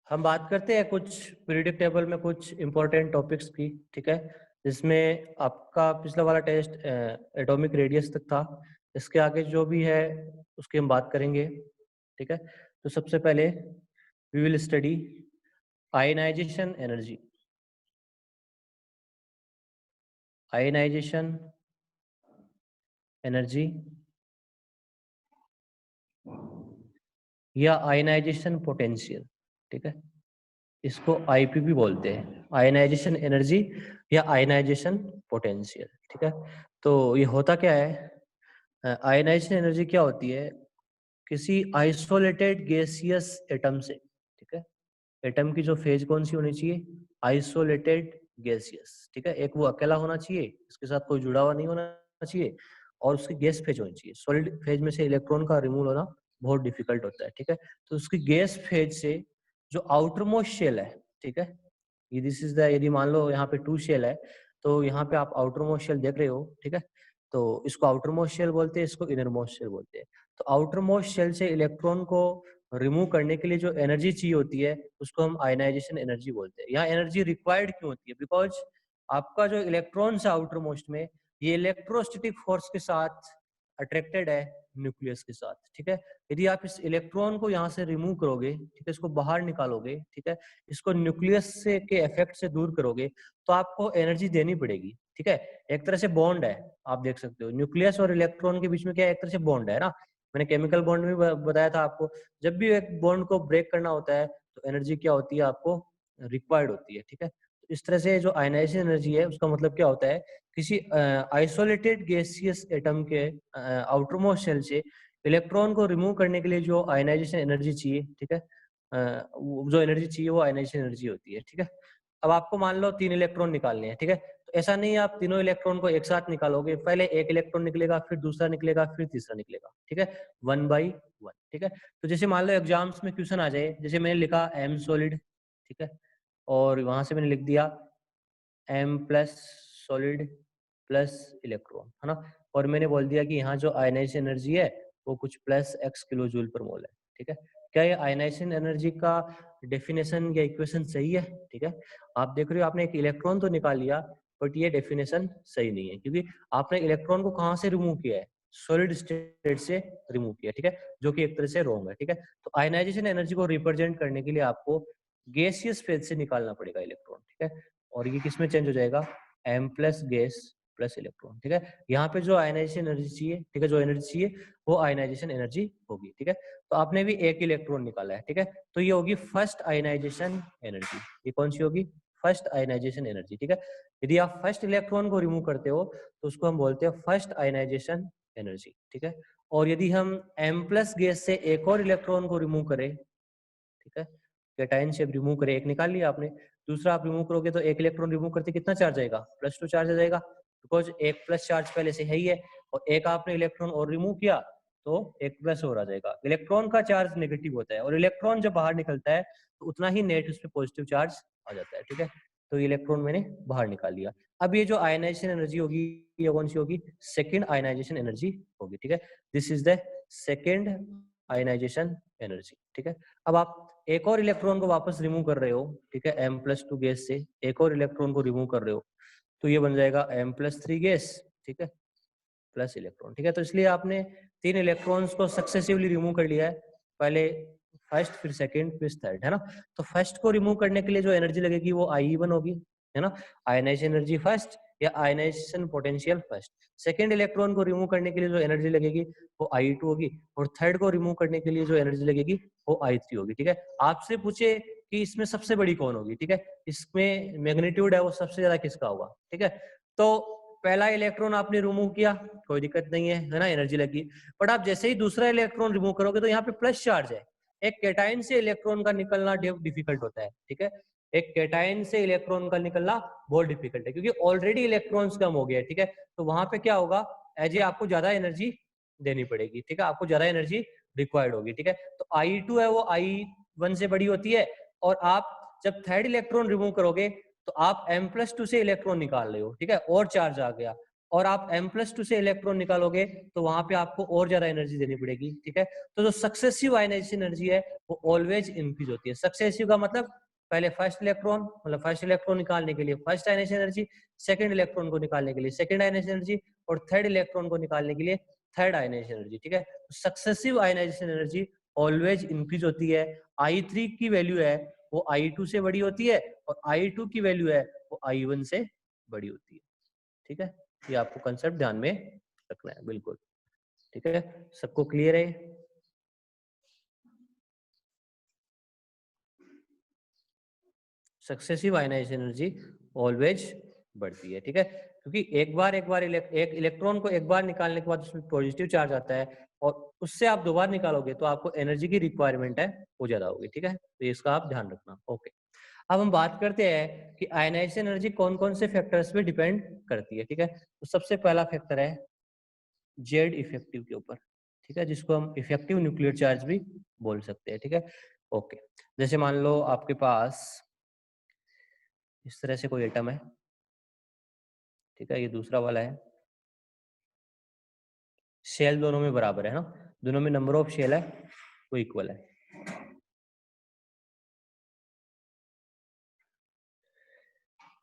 हम बात करते हैं कुछ पीरियोडिक टेबल में कुछ इंपॉर्टेंट टॉपिक्स की, ठीक है, जिसमें आपका पिछला वाला टेस्ट एटॉमिक रेडियस तक था। इसके आगे जो भी है उसकी हम बात करेंगे, ठीक है। तो सबसे पहले we will study ionisation energy. Ionisation energy या आयनाइजेशन पोटेंशियल, ठीक है, इसको आईपीपी बोलते हैं, आयनाइजेशन एनर्जी या आयनाइजेशन पोटेंशियल, ठीक है। तो ये होता क्या है, आयनाइजेशन एनर्जी क्या होती है, किसी आइसोलेटेड गैसियस एटम से, ठीक है, एटम की जो फेज कौन सी होनी चाहिए, आइसोलेटेड गैसियस, ठीक है, एक वो अकेला होना चाहिए, इसके साथ कोई जुड़ा हुआ नहीं होना चाहिए, और उसकी गैस फेज होनी चाहिए। सॉलिड फेज में से इलेक्ट्रॉन का रिमूव होना बहुत डिफिकल्ट होता है, ठीक है। तो उसकी गैस फेज से जो आउटर मोस्ट शेल है, ठीक है, ये दिस इज द, यदि मान लो यहाँ पे 2 शेल है, तो यहाँ पे आप आउटर मोस्ट शेल देख रहे हो, ठीक है, तो इसको आउटर मोस्ट शेल बोलते हैं, इसको इनर मोस्ट शेल बोलते हैं। तो आउटर मोस्ट शेल से इलेक्ट्रॉन को रिमूव करने के लिए जो एनर्जी चाहिए होती है उसको हम आयनाइजेशन एनर्जी बोलते हैं। यहाँ एनर्जी रिक्वायर्ड क्यों होती है, बिकॉज आपका जो इलेक्ट्रॉन्स है आउटर मोस्ट में, ये इलेक्ट्रोस्टैटिक फोर्स के साथ अट्रैक्टेड है न्यूक्लियस के साथ, ठीक है। यदि आप इस इलेक्ट्रॉन को यहाँ से रिमूव करोगे, ठीक है, इसको बाहर निकालोगे, ठीक है, इसको न्यूक्लियस से के इफेक्ट से दूर करोगे, तो आपको एनर्जी देनी पड़ेगी, ठीक है। एक तरह से बॉन्ड है, आप देख सकते हो न्यूक्लियस और इलेक्ट्रॉन के बीच में क्या एक तरह से बॉन्ड है ना। मैंने केमिकल बॉन्ड में बताया था आपको, जब भी एक बॉन्ड को ब्रेक करना होता है तो एनर्जी क्या होती है, आपको रिक्वायर्ड होती है, ठीक है। तो इस तरह से जो आयनाइजेशन एनर्जी है उसका मतलब क्या होता है, किसी आइसोलेटेड गैसियस एटम के आउटर मोस्ट शेल से इलेक्ट्रॉन को रिमूव करने के लिए जो आयनाइजेशन एनर्जी चाहिए, ठीक है, जो एनर्जी चाहिए वो आयनाइजेशन एनर्जी होती है, ठीक है। अब आपको मान लो 3 इलेक्ट्रॉन निकालने हैं, ठीक है, तो ऐसा नहीं है आप तीनों इलेक्ट्रॉन को एक साथ निकालोगे, पहले एक इलेक्ट्रॉन निकलेगा, फिर दूसरा निकलेगा, फिर तीसरा निकलेगा, ठीक है, 1 बाई 1, ठीक है। तो जैसे मान लो एग्जाम्स में क्वेश्चन आ जाए, जैसे मैंने लिखा एम सॉलिड, ठीक है, और वहां से मैंने लिख दिया M plus solid plus electron, है ना, और मैंने बोल दिया कि यहाँ जो आयनाइजेशन एनर्जी है वो कुछ प्लस एक्स किलो जूल पर मोल है, ठीक है। क्या ये आयनाइजेशन एनर्जी का डेफिनेशन या इक्वेशन सही है, ठीक है। आप देख रहे हो आपने एक इलेक्ट्रॉन तो निकाल लिया, बट ये डेफिनेशन सही नहीं है, क्योंकि आपने इलेक्ट्रॉन को कहाँ से रिमूव किया है, सॉलिड स्टेट से रिमूव किया, ठीक है, जो कि एक तरह से रॉन्ग है, ठीक है। तो आयनाइजेशन एनर्जी को रिप्रेजेंट करने के लिए आपको गैसियस फेज से निकालना पड़ेगा इलेक्ट्रॉन, ठीक है, और ये किस में चेंज हो जाएगा, M plus gas plus electron, ठीक है। यहाँ पे जो आयनाइजेशन एनर्जी चाहिए, ठीक है, जो एनर्जी चाहिए वो आयनाइजेशन एनर्जी होगी, ठीक है। तो आपने भी एक इलेक्ट्रॉन निकाला है, ठीक है, तो ये होगी फर्स्ट आयनाइजेशन एनर्जी। ये कौन सी होगी, फर्स्ट आयनाइजेशन एनर्जी, ठीक है। यदि आप फर्स्ट इलेक्ट्रॉन को रिमूव करते हो तो उसको हम बोलते हैं फर्स्ट आयनाइजेशन एनर्जी, ठीक है। और यदि हम एम प्लस गैस से एक और इलेक्ट्रॉन को रिमूव करें, ठीक है, कैटायन से रिमूव करें, एक निकाल लिया आपने, दूसरा आप रिमूव करोगे तो एक इलेक्ट्रॉन रिमूव करते कितना चार्ज आएगा, +2 चार्ज आ जाएगा, बिकॉज एक प्लस चार्ज पहले से है ही है, और एक आपने इलेक्ट्रॉन और रिमूव किया तो एक प्लस और आ जाएगा। इलेक्ट्रॉन का चार्ज नेगेटिव होता है, और इलेक्ट्रॉन जब बाहर निकलता है तो उतना ही नेट उस पर पॉजिटिव चार्ज आ जाता है, ठीक है। तो इलेक्ट्रॉन मैंने बाहर निकाल लिया। अब ये जो आयनाइजेशन एनर्जी होगी ये कौन सी होगी, सेकेंड आयनाइजेशन एनर्जी होगी, ठीक है। This is the second ionisation energy, ठीक है। अब आप एक और इलेक्ट्रॉन को वापस रिमूव कर रहे हो, ठीक है, M+2 गैस से एक और इलेक्ट्रॉन को रिमूव कर रहे हो, तो ये बन जाएगा M+3 गैस, ठीक है, प्लस इलेक्ट्रॉन, ठीक है। तो इसलिए आपने 3 इलेक्ट्रॉन्स को सक्सेसिवली रिमूव कर लिया है, पहले फर्स्ट, फिर सेकंड, फिर थर्ड, है ना। तो फर्स्ट को रिमूव करने के लिए जो एनर्जी लगेगी वो I1 होगी, है ना, आयनाइजेशन एनर्जी फर्स्ट या ionisation potential first. Second electron को रिमूव करने के लिए जो एनर्जी लगेगी वो I2 होगी, और थर्ड को रिमूव करने के लिए जो एनर्जी लगेगी वो I3 होगी, ठीक है। आपसे पूछे कि इसमें सबसे बड़ी कौन होगी, ठीक है, इसमें मैग्नीट्यूड है वो सबसे ज्यादा किसका होगा, ठीक है। तो पहला इलेक्ट्रॉन आपने रिमूव किया, कोई दिक्कत नहीं है ना, एनर्जी लगी। बट आप जैसे ही दूसरा इलेक्ट्रॉन रिमूव करोगे तो यहाँ पे प्लस चार्ज है, एक कैटायन से इलेक्ट्रॉन का निकलना डिफिकल्ट होता है, ठीक है। एक कैटायन से इलेक्ट्रॉन का निकलना बहुत डिफिकल्ट है, क्योंकि ऑलरेडी इलेक्ट्रॉन्स कम हो गया है, ठीक है। तो वहां पे क्या होगा, एज ए आपको ज्यादा एनर्जी देनी पड़ेगी, ठीक है, आपको ज्यादा एनर्जी रिक्वायर्ड होगी, ठीक है। तो I2 है वो I1 से बड़ी होती है, और आप जब थर्ड इलेक्ट्रॉन रिमूव करोगे तो आप M+2 से इलेक्ट्रॉन निकाल रहे हो, ठीक है, और चार्ज आ गया, और आप M+2 से इलेक्ट्रॉन निकालोगे तो वहां पे आपको और ज्यादा एनर्जी देनी पड़ेगी, ठीक है। तो जो सक्सेसिव आयनाइजेशन एनर्जी है वो ऑलवेज इंक्रीज होती है। सक्सेसिव का मतलब पहले फर्स्ट इलेक्ट्रॉन, मतलब फर्स्ट इलेक्ट्रॉन निकालने के लिए first ionisation energy, second electron को निकालने के लिए सेकंड आयनाइजेशन एनर्जी, और थर्ड इलेक्ट्रॉन को निकालने के लिए थर्ड आयनाइजेशन एनर्जी, ठीक है। Successive ionisation energy always increase होती है। I3 की वैल्यू है वो I2 से बड़ी होती है, और I2 की वैल्यू है वो I1 से बड़ी होती है, ठीक है। ये आपको कंसेप्ट ध्यान में रखना है, बिल्कुल, ठीक है। सबको क्लियर है? सक्सेसिव आयनाइजेशन एनर्जी ऑलवेज बढ़ती है, ठीक है, क्योंकि एक बार एक इलेक्ट्रॉन को एक बार निकालने के बाद उसमें पॉजिटिव चार्ज आता है, और उससे आप दोबारा निकालोगे तो आपको एनर्जी की रिक्वायरमेंट है वो ज्यादा होगी, ठीक है। तो इसका आप ध्यान रखना। ओके, अब हम बात करते हैं कि आयनाइजेशन एनर्जी कौन कौन से फैक्टर्स पे डिपेंड करती है, ठीक है। तो सबसे पहला फैक्टर है जेड इफेक्टिव के ऊपर, ठीक है, जिसको हम इफेक्टिव न्यूक्लियर चार्ज भी बोल सकते हैं, ठीक है। ओके, जैसे मान लो आपके पास इस तरह से कोई एटम है, ठीक है, ये दूसरा वाला है, शेल दोनों में बराबर है ना, दोनों में नंबर ऑफ शेल है वो इक्वल है।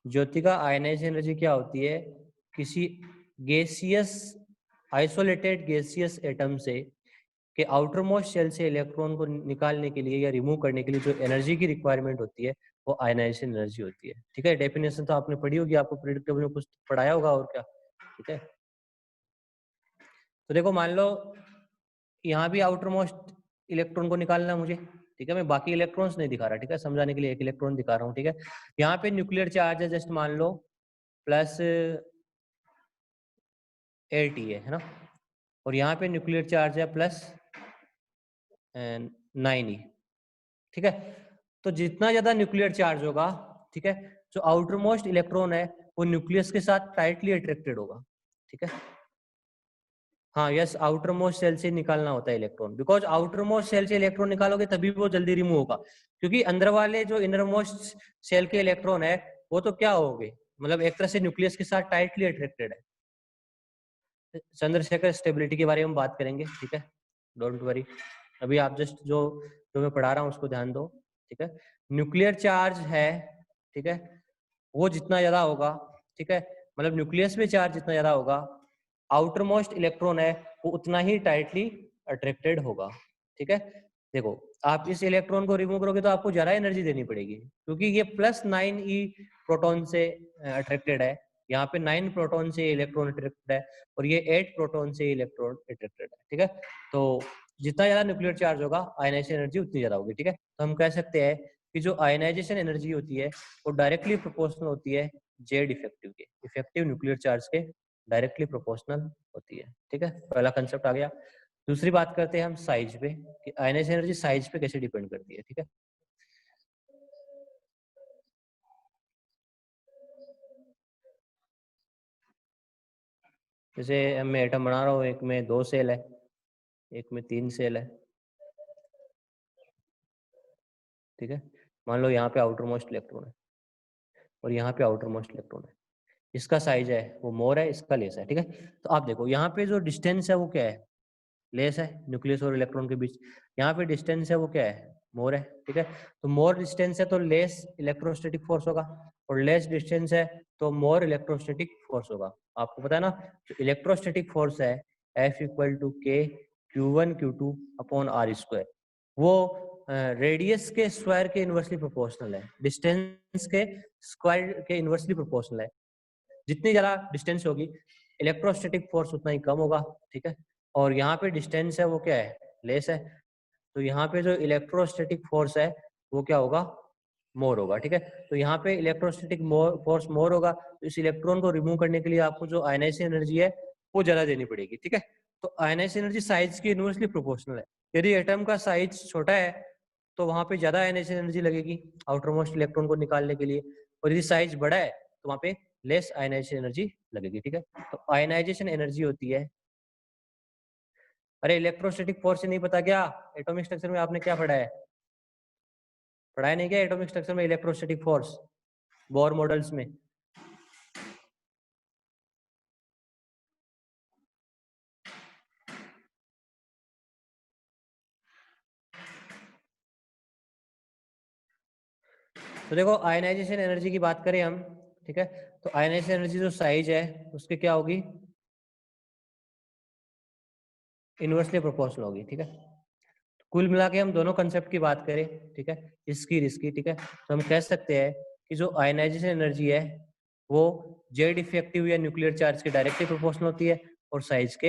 ज्योति का आयनाइजेशन एनर्जी क्या होती है? किसी गैसियस आइसोलेटेड गैसियस एटम से के आउटर मोस्ट शेल से इलेक्ट्रॉन को निकालने के लिए या रिमूव करने के लिए जो एनर्जी की रिक्वायरमेंट होती है वो आयनाइजेशन एनर्जी होती है, ठीक है। डेफिनेशन तो आपने पढ़ी होगी, आपको पीरियड टेबल में कुछ पढ़ाया होगा और क्या, ठीक है। तो देखो मान लो यहाँ भी आउटर मोस्ट इलेक्ट्रॉन को निकालना है मुझे, ठीक है। मैं बाकी इलेक्ट्रॉन्स नहीं दिखा रहा, ठीक है, समझाने के लिए एक इलेक्ट्रॉन दिखा रहा हूँ, ठीक है। यहाँ पे न्यूक्लियर चार्ज है जस्ट मान लो प्लस 8 है ना, और यहाँ पे न्यूक्लियर चार्ज है प्लस 9 ठीक है। तो जितना ज्यादा न्यूक्लियर चार्ज होगा, ठीक है, जो आउटर मोस्ट इलेक्ट्रॉन है वो न्यूक्लियस के साथ टाइटली अट्रैक्टेड होगा, ठीक है। हाँ यस, आउटर मोस्ट सेल से निकालना होता है electron, because outermost shell से इलेक्ट्रॉन निकालोगे तभी वो जल्दी रिमूव होगा, क्योंकि अंदर वाले जो इनर मोस्ट सेल के इलेक्ट्रॉन है वो तो क्या हो गए, मतलब एक तरह से न्यूक्लियस के साथ टाइटली अट्रैक्टेड है। चंद्रशेखर स्टेबिलिटी के बारे में बात करेंगे, ठीक है, डोंट वरी, अभी आप जस्ट जो जो मैं पढ़ा रहा हूँ उसको ध्यान दो, ठीक है। न्यूक्लियर चार्ज है, ठीक है, वो जितना ज्यादा होगा, ठीक है, मतलब न्यूक्लियस में चार्ज जितना ज्यादा होगा, आउटर मोस्ट इलेक्ट्रॉन है वो उतना ही टाइटली अट्रैक्टेड होगा, ठीक है। देखो आप इस इलेक्ट्रॉन को रिमूव करोगे तो आपको ज्यादा एनर्जी देनी पड़ेगी, क्योंकि ये +9 प्रोटॉन से अट्रैक्टेड है, यहाँ पे 9 प्रोटॉन से इलेक्ट्रॉन अट्रैक्टेड है, और ये 8 प्रोटॉन से इलेक्ट्रॉन अट्रैक्टेड है, ठीक है। तो जितना ज्यादा न्यूक्लियर चार्ज होगा आयनाइजेशन एनर्जी उतनी ज्यादा होगी, ठीक है। तो हम कह सकते हैं कि जो आयनाइजेशन एनर्जी होती है वो डायरेक्टली प्रोपोर्शनल होती है जेड इफेक्टिव के, इफेक्टिव न्यूक्लियर चार्ज के डायरेक्टली प्रोपोर्शनल होती है, ठीक है। पहला कंसेप्ट आ गया। दूसरी बात करते हैं हम साइज पे, कि आयनाइजेशन एनर्जी साइज पे कैसे डिपेंड करती है, ठीक है। जैसे मैं एटम बना रहा हूँ, एक में 2 सेल है, एक में 3 सेल है, ठीक है। मान लो यहाँ पे आउटर मोस्ट इलेक्ट्रॉन है और यहाँ पे आउटर मोस्ट इलेक्ट्रॉन है, इसका साइज है वो मोर है, इसका लेस है, ठीक है। तो आप देखो यहाँ पे जो डिस्टेंस है वो क्या है, लेस है, न्यूक्लियस और इलेक्ट्रॉन के बीच। यहाँ पे डिस्टेंस है वो क्या है, मोर है, ठीक है। तो मोर डिस्टेंस है तो लेस इलेक्ट्रोस्टैटिक फोर्स होगा, और लेस डिस्टेंस है तो मोर इलेक्ट्रोस्टैटिक फोर्स होगा। आपको पता है ना, जो इलेक्ट्रोस्टैटिक फोर्स है F = K Q1 Q2 upon R², वो रेडियस के स्क्वायर के इनवर्सली प्रोपोर्शनल है, डिस्टेंस के स्क्वायर के इनवर्सली प्रोपोर्शनल है। जितनी ज्यादा डिस्टेंस होगी इलेक्ट्रोस्टैटिक फोर्स उतना ही कम होगा, ठीक है। और यहाँ पे डिस्टेंस है वो क्या है, लेस है, तो यहाँ पे जो इलेक्ट्रोस्टैटिक फोर्स है वो क्या होगा, मोर होगा, ठीक है। तो यहाँ पे इलेक्ट्रोस्टैटिक फोर्स मोर होगा, तो इस इलेक्ट्रॉन को रिमूव करने के लिए आपको जो आयनाइजेशन एनर्जी है वो ज्यादा देनी पड़ेगी, ठीक है। तो आयनाइजेशन एनर्जी साइज के इनवर्सली प्रोपोर्शनल है। यदि एटम का साइज छोटा है तो वहां पे ज्यादा आयनाइजेशन एनर्जी लगेगी आउटर मोस्ट इलेक्ट्रॉन को निकालने के लिए, और यदि साइज बड़ा है तो वहां पे लेस आयनाइजेशन एनर्जी लगेगी, ठीक है। तो आयनाइजेशन एनर्जी होती है, अरे इलेक्ट्रोस्टैटिक फोर्स से नहीं पता क्या, एटॉमिक स्ट्रक्चर में आपने क्या पढ़ा है, पढ़ाया नहीं क्या एटॉमिक स्ट्रक्चर में इलेक्ट्रोस्टैटिक फोर्स बोर मॉडल्स में? तो देखो आयनाइजेशन एनर्जी की बात करें हम, ठीक है, तो आयनाइजेशन एनर्जी जो साइज है उसके क्या होगी, इनवर्सली प्रोपोर्शनल होगी, ठीक है। कुल मिला के हम दोनों कंसेप्ट की बात करें, ठीक है, इसकी रिस्की, ठीक है, तो हम कह सकते हैं कि जो आयनाइजेशन एनर्जी है वो जेड इफेक्टिव या न्यूक्लियर चार्ज के डायरेक्टली प्रोपोर्शनल होती है और साइज के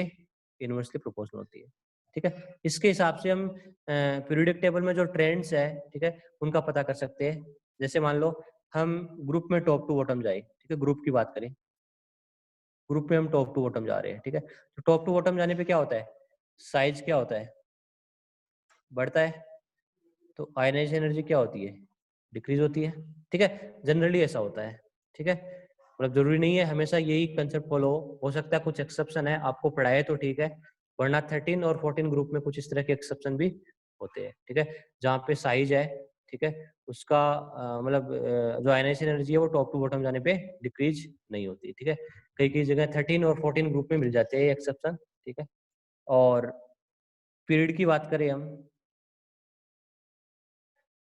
इनवर्सली प्रोपोर्शनल होती है, ठीक है। इसके हिसाब से हम पीरियोडिक टेबल में जो ट्रेंड्स है, ठीक है, उनका पता कर सकते हैं। जैसे मान लो हम ग्रुप में टॉप टू बॉटम जाए, ठीक है, ग्रुप की बात करें, ग्रुप में हम टॉप टू बॉटम जा रहे हैं, ठीक है, तो टॉप टू बॉटम जाने पे क्या होता है, साइज क्या होता है, बढ़ता है, तो आयनाइजेशन एनर्जी क्या होती है, डिक्रीज होती है, ठीक है, जनरली ऐसा होता है, ठीक है, मतलब जरूरी नहीं है हमेशा यही कंसेप्ट फॉलो हो सकता है, कुछ एक्सेप्शन है, आपको पढ़ाए तो ठीक है, वरना 13 और 14 ग्रुप में कुछ इस तरह के एक्सेप्शन भी होते हैं, ठीक है, जहाँ पे साइज है, ठीक है, उसका मतलब जो आयनाइजेशन एनर्जी है वो टॉप टू बॉटम जाने पे डिक्रीज नहीं होती, ठीक है, कई कई जगह 13 और 14 ग्रुप में मिल जाते हैं एक्सेप्शन, ठीक है। और पीरियड की बात करें हम,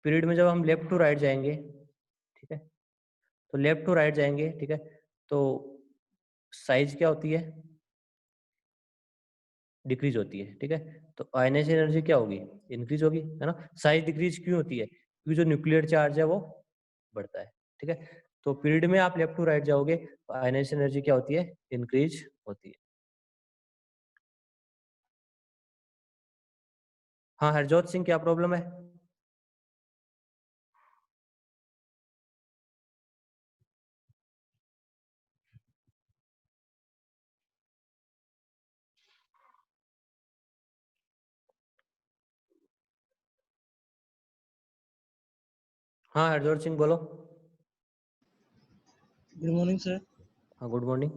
पीरियड में जब हम लेफ्ट टू राइट जाएंगे, ठीक है, तो लेफ्ट टू राइट जाएंगे, ठीक है, तो साइज क्या होती है, डिक्रीज होती है, ठीक है, तो आयनाइजेशन एनर्जी क्या होगी, इंक्रीज होगी, है ना। साइज डिक्रीज क्यों होती है, क्योंकि जो न्यूक्लियर चार्ज है वो बढ़ता है, ठीक है, तो पीरियड में आप लेफ्ट टू राइट जाओगे तो आयनाइजेशन एनर्जी क्या होती है, इंक्रीज होती है। हाँ हरजोत सिंह, क्या प्रॉब्लम है। हाँ हरजोत सिंह बोलो। Good morning sir. हाँ गुड मॉर्निंग।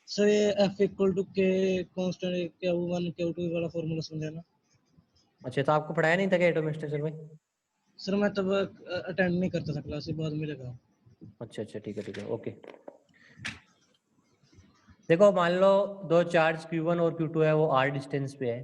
सर ये F इक्वल टू के कांस्टेंट Q1 Q2 वाला फॉर्मूला समझाना। अच्छा तो आपको पढ़ाया नहीं था क्या एटॉमिक स्ट्रक्चर में। सर मैं तब अटेंड नहीं करता था क्लास, बाद में लगा। अच्छा अच्छा ठीक है ओके। देखो मान लो दो चार्ज Q1 और Q2 है, वो r डिस्टेंस पे है,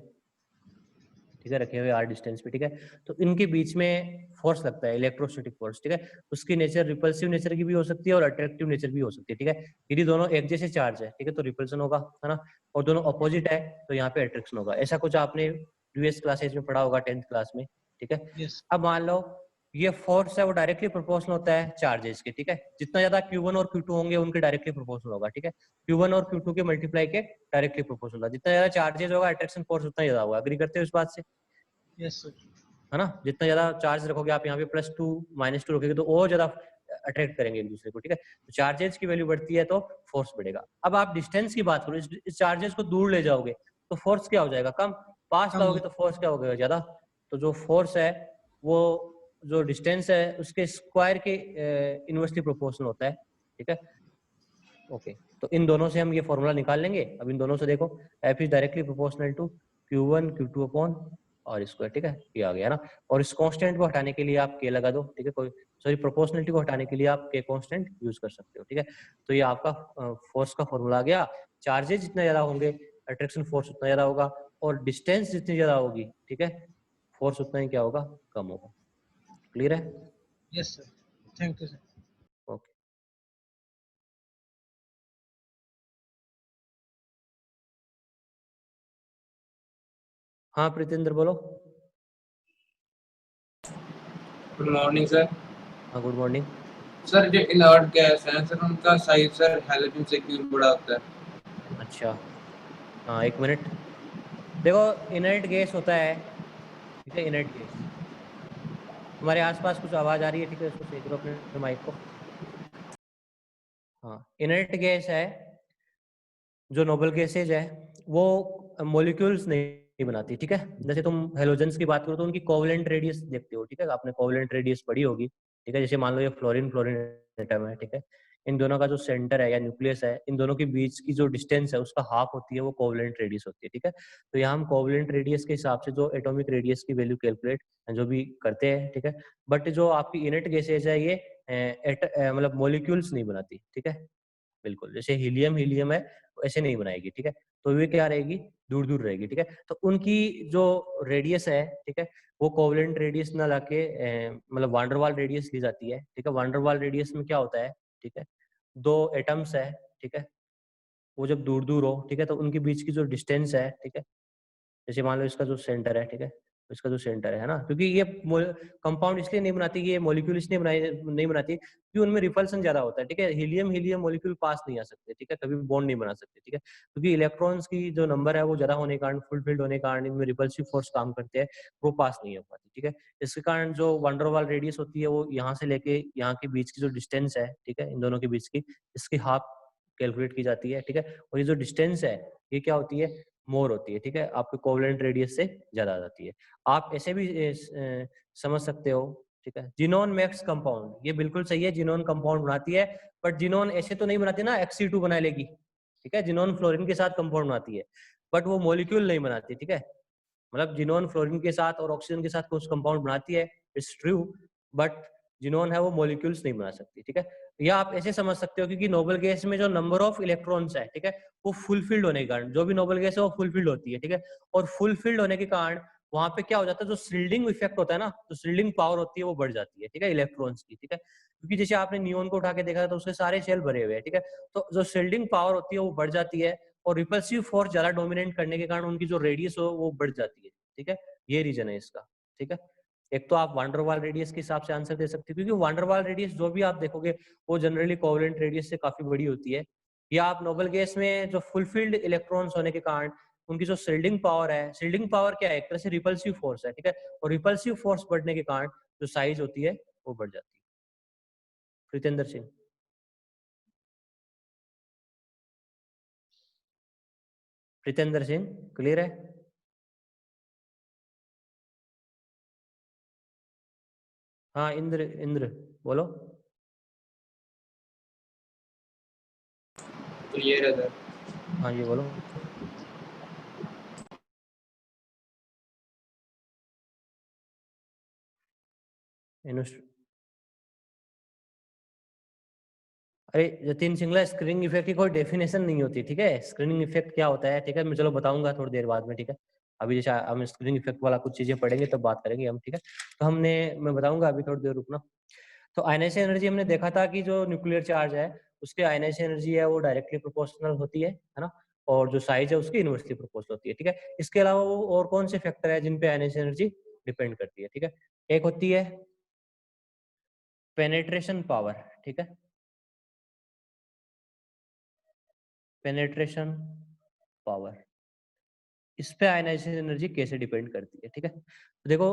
ठीक है, रखे हुए r डिस्टेंस पे, ठीक है, तो इनके बीच में फोर्स लगता है, इलेक्ट्रोस्टैटिक फोर्स, ठीक है, उसकी नेचर रिपल्सिव नेचर की भी हो सकती है और अट्रैक्टिव नेचर भी हो सकती है, ठीक है, यदि दोनों एक जैसे चार्ज है, ठीक है, तो रिपल्सन होगा, है ना, और दोनों अपोजिट है तो यहाँ पे अट्रैक्शन होगा, ऐसा कुछ आपने प्रीवियस क्लासेज में पढ़ा होगा 10th क्लास में, ठीक है। यस। अब मान लो ये फोर्स है वो डायरेक्टली प्रोपोर्शनल होता है चार्जेस के, ठीक है, जितना ज्यादा Q1 और Q2 होंगे उनके डायरेक्टली प्रोपोर्शनल होगा, ठीक है, Q1 और Q2 के मल्टीप्लाई के डायरेक्टली प्रोपोर्शनल होगा, जितना ज्यादा चार्जेस होगा अट्रैक्शन फोर्स उतना ज्यादा होगा, एग्री करते हो इस बात से, यस सर। है ना, जितना ज्यादा चार्ज रखोगे आप यहाँ पे +2 -2 रखोगे तो और ज्यादा अट्रैक्ट करेंगे एक दूसरे को, ठीक है, तो चार्जेस की वैल्यू बढ़ती है तो फोर्स बढ़ेगा। अब आप डिस्टेंस की बात करो, इस चार्जेस को दूर ले जाओगे तो फोर्स क्या हो जाएगा, कम, पास कम लाओगे तो फोर्स क्या होगा, ज्यादा, तो जो फोर्स है वो जो डिस्टेंस है उसके स्क्वायर के इनवर्सली प्रोपोर्शनल होता है, ठीक है, ओके। तो इन दोनों से हम ये फॉर्मूला निकाल लेंगे। अब इन दोनों से देखो, F is directly proportional to Q1 Q2 upon और स्क्वायर, ठीक है, ये आ गया ना, और इस कांस्टेंट को हटाने के लिए आप के लगा दो, ठीक है, कोई सॉरी प्रोपोर्शनलिटी को हटाने के लिए आप के कांस्टेंट यूज कर सकते हो, ठीक है, तो ये आपका फोर्स का फॉर्मूला आ गया। चार्जेस जितने ज्यादा होंगे अट्रैक्शन फोर्स उतना ज्यादा होगा, और डिस्टेंस जितनी ज्यादा होगी, ठीक है, फोर्स उतना ही क्या होगा, कम होगा। क्लियर है। Yes sir, thank you sir. Okay. हाँ प्रीतेंद्र बोलो। Good morning sir. हाँ गुड मॉर्निंग। सर जो इनर्ट गैस है सर, उनका साइज सर हेलोजन से क्यों बड़ा होता है? अच्छा हाँ एक मिनट, देखो इनर्ट गैस होता है, ठीक है, इनर्ट गैस, तुम्हारे आसपास कुछ आवाज आ रही है, ठीक है, इसको सही करो अपने माइक को। हाँ इनर्ट गैस है, जो नोबल गैसेज है वो मॉलिक्यूल्स नहीं बनाती, ठीक है, जैसे तुम हेलोजेंस की बात करो तो उनकी कोवलेंट रेडियस देखते हो, ठीक है, आपने कोवलेंट रेडियस पढ़ी होगी, ठीक है, जैसे मान लो ये फ्लोरीन फ्लोरीन एटम है, ठीक है, इन दोनों का जो सेंटर है या न्यूक्लियस है, इन दोनों के बीच की जो डिस्टेंस है उसका हाफ होती है वो कोवलेंट रेडियस होती है, ठीक है, तो यहाँ हम कोवलेंट रेडियस के हिसाब से जो एटॉमिक रेडियस की वैल्यू कैलकुलेट जो भी करते हैं, ठीक है, बट जो आपकी इनर्ट गैसेज है ये मतलब मॉलिक्यूल्स नहीं बनाती, ठीक है, बिल्कुल। जैसे हीलियम हीलियम है ऐसे नहीं बनाएगी, ठीक है। तो ये क्या रहेगी, दूर दूर रहेगी, ठीक है। तो उनकी जो रेडियस है, ठीक है, वो कोवलेंट रेडियस ना लाके मतलब वांडरवाल रेडियस ली जाती है, ठीक है। वांडरवाल रेडियस में क्या होता है, ठीक है, दो एटम्स है, ठीक है, वो जब दूर दूर हो, ठीक है, तो उनके बीच की जो डिस्टेंस है, ठीक है, जैसे मान लो इसका जो सेंटर है, ठीक है, इसका जो सेंटर है ना, क्योंकि ये कंपाउंड इसलिए नहीं बनाती, ये मॉलिक्यूल इसलिए नहीं बनाती क्योंकि उनमें रिपल्सन ज्यादा होता है, ठीक है। हीलियम हीलियम मॉलिक्यूल पास नहीं आ सकते, ठीक है, कभी बॉन्ड नहीं बना सकते, ठीक है, क्योंकि इलेक्ट्रॉन्स की जो नंबर है वो ज्यादा होने के कारण, फुलफिल्ड होने के कारण इनमें रिपल्सिव फोर्स काम करते हैं, वो पास नहीं हो पाती, ठीक है। इसके कारण जो वंडरवाल रेडियस होती है वो यहाँ से लेके यहाँ के बीच की जो डिस्टेंस है, ठीक है, इन दोनों के बीच की, इसकी हाफ कैलकुलेट की जाती है, ठीक है। और ये जो डिस्टेंस है ये क्या होती है, मोर होती है, ठीक है, आपके कोवलेंट रेडियस से ज्यादा आ जाती है। आप ऐसे भी समझ सकते हो, ठीक है। जिनोन मैक्स कंपाउंड, ये बिल्कुल सही है, जिनोन कंपाउंड बनाती है, बट जिनोन ऐसे तो नहीं बनाती ना Xc2 बना लेगी, ठीक है। जिनोन फ्लोरीन के साथ कंपाउंड बनाती है, बट वो मॉलिक्यूल नहीं बनाती, ठीक है। मतलब जिनोन फ्लोरीन के साथ और ऑक्सीजन के साथ कुछ कंपाउंड बनाती है, इट्स ट्रू, बट जिनोन है वो मॉलिक्यूल्स नहीं बना सकती, ठीक है। या आप ऐसे समझ सकते हो क्योंकि नोबल गैस में जो नंबर ऑफ इलेक्ट्रॉन्स है, ठीक है, वो फुलफिल्ड होने के कारण, जो भी नोबल गैस है वो फुलफिल्ड होती है, ठीक है। और फुलफिल्ड होने के कारण वहां पे क्या हो जाता है, जो शिल्डिंग इफेक्ट होता है ना, जो शिल्डिंग पावर होती है वो बढ़ जाती है, ठीक है, इलेक्ट्रॉन्स की, ठीक है। क्योंकि जैसे आपने नियोन को उठा के देखा तो उसके सारे शेल भरे हुए हैं, ठीक है। तो जो शिल्डिंग पावर होती है वो बढ़ जाती है और रिपल्सिव फोर्स ज्यादा डोमिनेट करने के कारण उनकी जो रेडियस हो वो बढ़ जाती है, ठीक है। ये रीजन है इसका, ठीक है। एक तो आप वांडरवाल रेडियस के हिसाब से आंसर दे सकते हो, क्योंकि वांडरवाल रेडियस जो भी आप देखोगे वो जनरली कोवलेंट रेडियस से काफी बड़ी होती है। या आप नोबल गैस में जो फुलफिल्ड इलेक्ट्रॉन्स होने के कारण उनकी जो शिल्डिंग पावर है, शिल्डिंग पावर क्या है, एक तरह से रिपल्सिव फोर्स है, ठीक है। और रिपल्सिव फोर्स बढ़ने के कारण जो साइज होती है वो बढ़ जाती है। प्रीतेंद्र सिंह, प्रीतेंद्र सिंह क्लियर है? हाँ इंद्र, इंद्र बोलो। क्लियर है सर। हाँ ये बोलो। अरे जतिन सिंगला, स्क्रीनिंग इफेक्ट की कोई डेफिनेशन नहीं होती, ठीक है। स्क्रीनिंग इफेक्ट क्या होता है, ठीक है, मैं चलो बताऊंगा थोड़ी देर बाद में, ठीक है। अभी जैसे हम स्क्रीनिंग इफेक्ट वाला कुछ चीजें पढ़ेंगे तब बात करेंगे हम, ठीक है। तो मैं बताऊंगा, अभी थोड़ी देर रुकना। तो आयनाइजेशन एनर्जी हमने देखा था कि जो न्यूक्लियर चार्ज है उसके आयनाइजेशन एनर्जी है वो डायरेक्टली प्रोपोर्शनल होती है ना, और जो साइज है उसकी इनवर्सली प्रोपोर्शनल होती है, ठीक है। इसके अलावा वो और कौन से फैक्टर है जिन पे आयनाइजेशन एनर्जी डिपेंड करती है, ठीक है। एक होती है पेनेट्रेशन पावर, ठीक है, पेनेट्रेशन पावर, इस पे आयनाइजेशन एनर्जी कैसे डिपेंड करती है, ठीक है। तो देखो,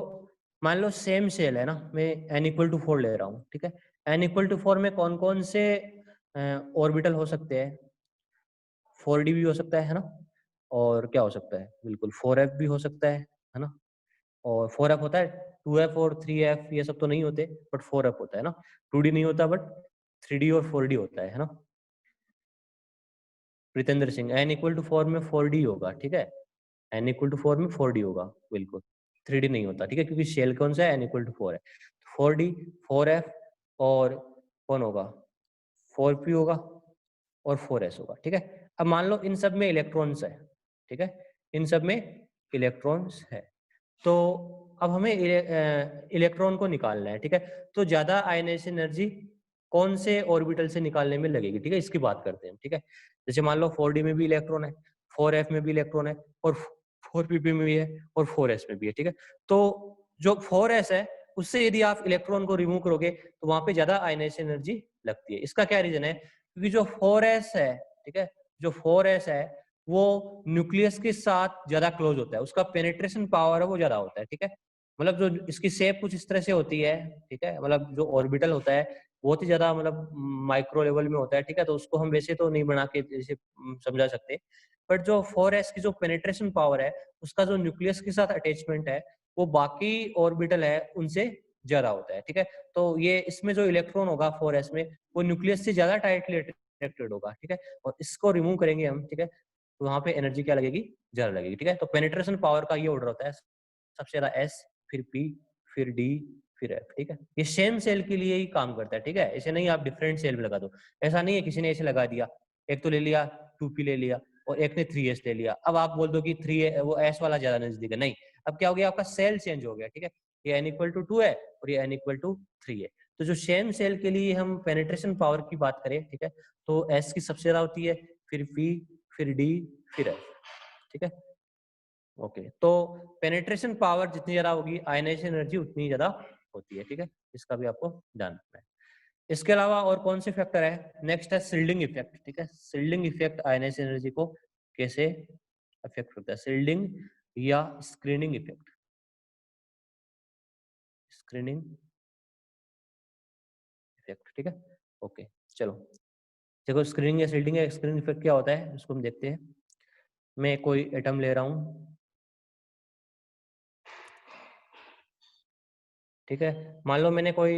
मान लो सेम सेल है ना, मैं n=4 ले रहा हूँ, ठीक है। n=4 में कौन कौन से ऑर्बिटल हो सकते हैं, 4d भी हो सकता है ना, और क्या हो सकता है, बिल्कुल 4f भी हो सकता है ना। और 4f होता है, 2f और 3f ये सब तो नहीं होते, बट 4f होता है ना। 2d नहीं होता बट 3d और 4d होता है ना। प्रीतेंद्र सिंह, n=4 में 4d होगा, ठीक है, n=4 में 4d होगा, बिल्कुल। 3d नहीं होता, ठीक है, क्योंकि शेल कौन सा है, n=4 है। 4d, 4f और कौन होगा, 4p होगा और 4s होगा, ठीक है। अब मान लो इन सब में इलेक्ट्रॉन्स है, ठीक है, इन सब में इलेक्ट्रॉन्स है। तो अब हमें इलेक्ट्रॉन को निकालना है, ठीक है। तो ज्यादा आयनाइजेशन एनर्जी कौन से ऑर्बिटल से निकालने में लगेगी, ठीक है, इसकी बात करते हैं, ठीक है। जैसे मान लो 4d में भी इलेक्ट्रॉन है, 4f में भी इलेक्ट्रॉन है, और 4pp में भी है, और 4s में भी है, ठीक है। तो जो 4s है उससे यदि आप इलेक्ट्रॉन को रिमूव करोगे तो वहां पे ज्यादा आयनाइजेशन एनर्जी लगती है। इसका क्या रीजन है, क्योंकि जो 4s है, ठीक है, जो 4s है वो न्यूक्लियस के साथ ज्यादा क्लोज होता है, उसका पेनिट्रेशन पावर है वो ज्यादा होता है, ठीक है। मतलब जो इसकी शेप कुछ इस तरह से होती है, ठीक है, मतलब जो ऑर्बिटल होता है बहुत ही ज्यादा मतलब माइक्रो लेवल में होता है, ठीक है। तो उसको हम वैसे तो नहीं बना के जैसे समझा सकते, बट जो 4s की जो पेनिट्रेशन पावर है उसका जो न्यूक्लियस के साथ अटैचमेंट है वो बाकी ऑर्बिटल है उनसे ज्यादा होता है, ठीक है। तो ये इसमें जो इलेक्ट्रॉन होगा 4s में वो न्यूक्लियस से ज्यादा टाइटली अट्रैक्टेड होगा, ठीक है। और इसको रिमूव करेंगे हम, ठीक है, तो वहां पे एनर्जी क्या लगेगी, ज्यादा लगेगी, ठीक है। तो पेनिट्रेशन पावर का ये ऑर्डर होता है, सबसे ज्यादा S, फिर P, फिर D, फिर F, ठीक है। ये सेम सेल के लिए ही काम करता है, ठीक है। ऐसे नहीं आप डिफरेंट सेल में लगा दो, ऐसा नहीं है किसी ने ऐसे लगा दिया, एक तो ले लिया 2p ले लिया और एक ने 3s ले लिया, अब आप बोल दो कि 3 वो s वाला ज्यादा नजदीक है, नहीं, अब क्या हो गया आपका सेल चेंज हो गया, ठीक है। ये n इक्वल टू 2 है और ये n इक्वल टू 3 है। तो जो सेम सेल के लिए हम पेनिट्रेशन पावर की बात करें, ठीक है, तो s की सबसे ज्यादा होती है, फिर p, फिर d, फिर f, ठीक है। ओके, तो पेनिट्रेशन पावर जितनी ज्यादा होगी आयनाइजेशन एनर्जी उतनी ज्यादा होती है, ठीक है। इसका भी आपको ध्यान रखना है। इसके अलावा और कौन से फैक्टर है, नेक्स्ट है शिल्डिंग इफेक्ट, ठीक है। शिल्डिंग इफेक्ट आयनाइजेशन एनर्जी को कैसे अफेक्ट करता है, शिल्डिंग या स्क्रीनिंग इफेक्ट, स्क्रीनिंग इफेक्ट, ठीक है। ओके, चलो देखो स्क्रीनिंग या शिल्डिंग या स्क्रीनिंग इफेक्ट क्या होता है उसको हम देखते हैं। मैं कोई एटम ले रहा हूं, ठीक है, मान लो मैंने कोई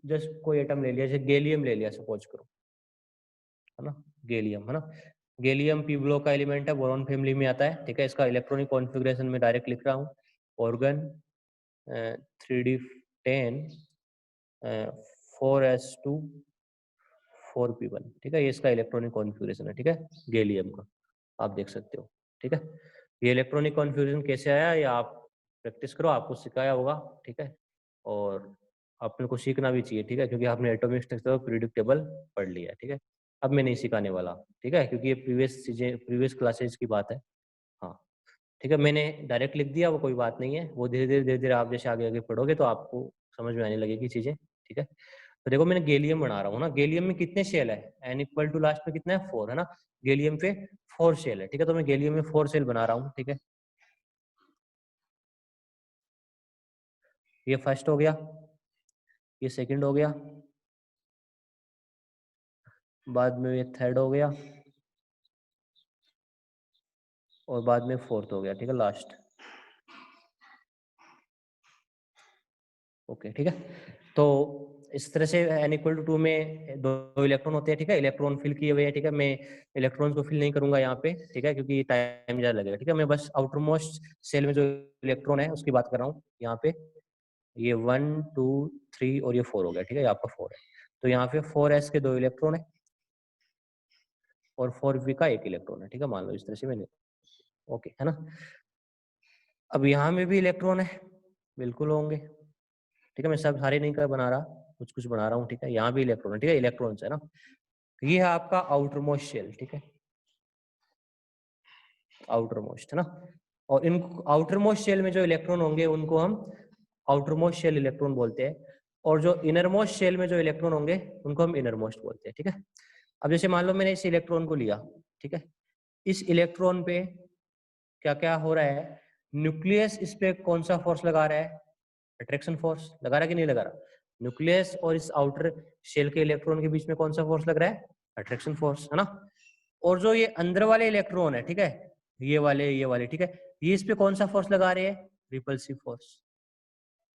जस्ट कोई एटम ले लिया, जैसे गैलियम ले लिया सपोज करो, है ना, गैलियम, है ना। गैलियम पी ब्लॉक का एलिमेंट है, बोरॉन फैमिली में आता है, ठीक है। इसका इलेक्ट्रॉनिक कॉन्फ़िगरेशन में डायरेक्ट लिख रहा हूँ, ऑर्गन 3d10 4s2 4p1, ठीक है। ये इसका इलेक्ट्रॉनिक कॉन्फ़िगरेशन है, ठीक है, गैलियम का, आप देख सकते हो, ठीक है। ये इलेक्ट्रॉनिक कॉन्फ़िगरेशन कैसे आया ये आप प्रैक्टिस करो, आपको सिखाया होगा, ठीक है, और अपने को सीखना भी चाहिए, ठीक है, क्योंकि आपने एटॉमिक स्ट्रक्चर पीरियोडिक टेबल पढ़ लिया है, ठीक है। अब मैं नहीं सिखाने वाला, ठीक है, क्योंकि ये प्रीवियस चीजें प्रीवियस क्लासेज की बात है। हाँ, ठीक है, मैंने डायरेक्ट लिख दिया, वो कोई बात नहीं है, वो धीरे धीरे आप जैसे आगे आगे पढ़ोगे तो आपको समझ में आने लगेगी चीजें, ठीक है। तो देखो मैंने गैलियम बना रहा हूँ ना, गैलियम में कितने शेल है, n इक्वल टू लास्ट में कितना है 4, है ना। गैलियम पे 4 शेल है, ठीक है, तो मैं गैलियम में 4 शेल बना रहा हूँ, ठीक है। ये फर्स्ट हो गया, ये सेकंड हो गया, बाद में ये थर्ड हो गया और बाद में फोर्थ हो गया, ठीक है, लास्ट। ओके, ठीक है, तो इस तरह से n इक्वल टू 2 में दो इलेक्ट्रॉन होते हैं, ठीक है, इलेक्ट्रॉन फिल किए हुए हैं, ठीक है। मैं इलेक्ट्रॉन्स को फिल नहीं करूंगा यहाँ पे, ठीक है, क्योंकि टाइम ज्यादा लगेगा, ठीक है। मैं बस आउटर मोस्ट सेल में जो इलेक्ट्रॉन है उसकी बात कर रहा हूँ यहाँ पे। ये 1 2 3 और ये 4 हो गया, ठीक है, ये आपका 4 है। तो यहाँ पे 4s के 2 इलेक्ट्रॉन है और 4p का 1 इलेक्ट्रॉन है, ठीक है, मान लो इस तरह से मैंने, ओके, है ना। अब यहाँ में भी इलेक्ट्रॉन है, बिल्कुल होंगे, ठीक है, मैं सब सारे नहीं कर बना रहा, कुछ कुछ बना रहा हूँ, ठीक है। यहाँ भी इलेक्ट्रॉन है, ठीक है, इलेक्ट्रॉन्स है ना। ये है आपका आउटर मोस्ट शेल, ठीक है, आउटर मोस्ट, है ना। और इन आउटर मोस्ट शेल में जो इलेक्ट्रॉन होंगे उनको हम आउटर मोस्ट शेल इलेक्ट्रॉन बोलते हैं, और जो इनर मोस्ट शेल में जो इलेक्ट्रॉन होंगे उनको हम इनर मोस्ट बोलते हैं, ठीक है। अब जैसे मान लो मैंने इस इलेक्ट्रॉन को लिया, ठीक है, इस इलेक्ट्रॉन पे क्या क्या हो रहा है, न्यूक्लियस इस पे कौन सा फोर्स लगा रहा है, अट्रैक्शन फोर्स लगा रहा है कि नहीं लगा रहा। न्यूक्लियस और इस आउटर शेल के इलेक्ट्रॉन के बीच में कौन सा फोर्स लग रहा है, अट्रैक्शन फोर्स, है ना। और जो ये अंदर वाले इलेक्ट्रॉन है, ठीक है, ये वाले, ठीक है, ये इस पे कौन सा फोर्स लगा रहे हैं, रिपल्सिव फोर्स,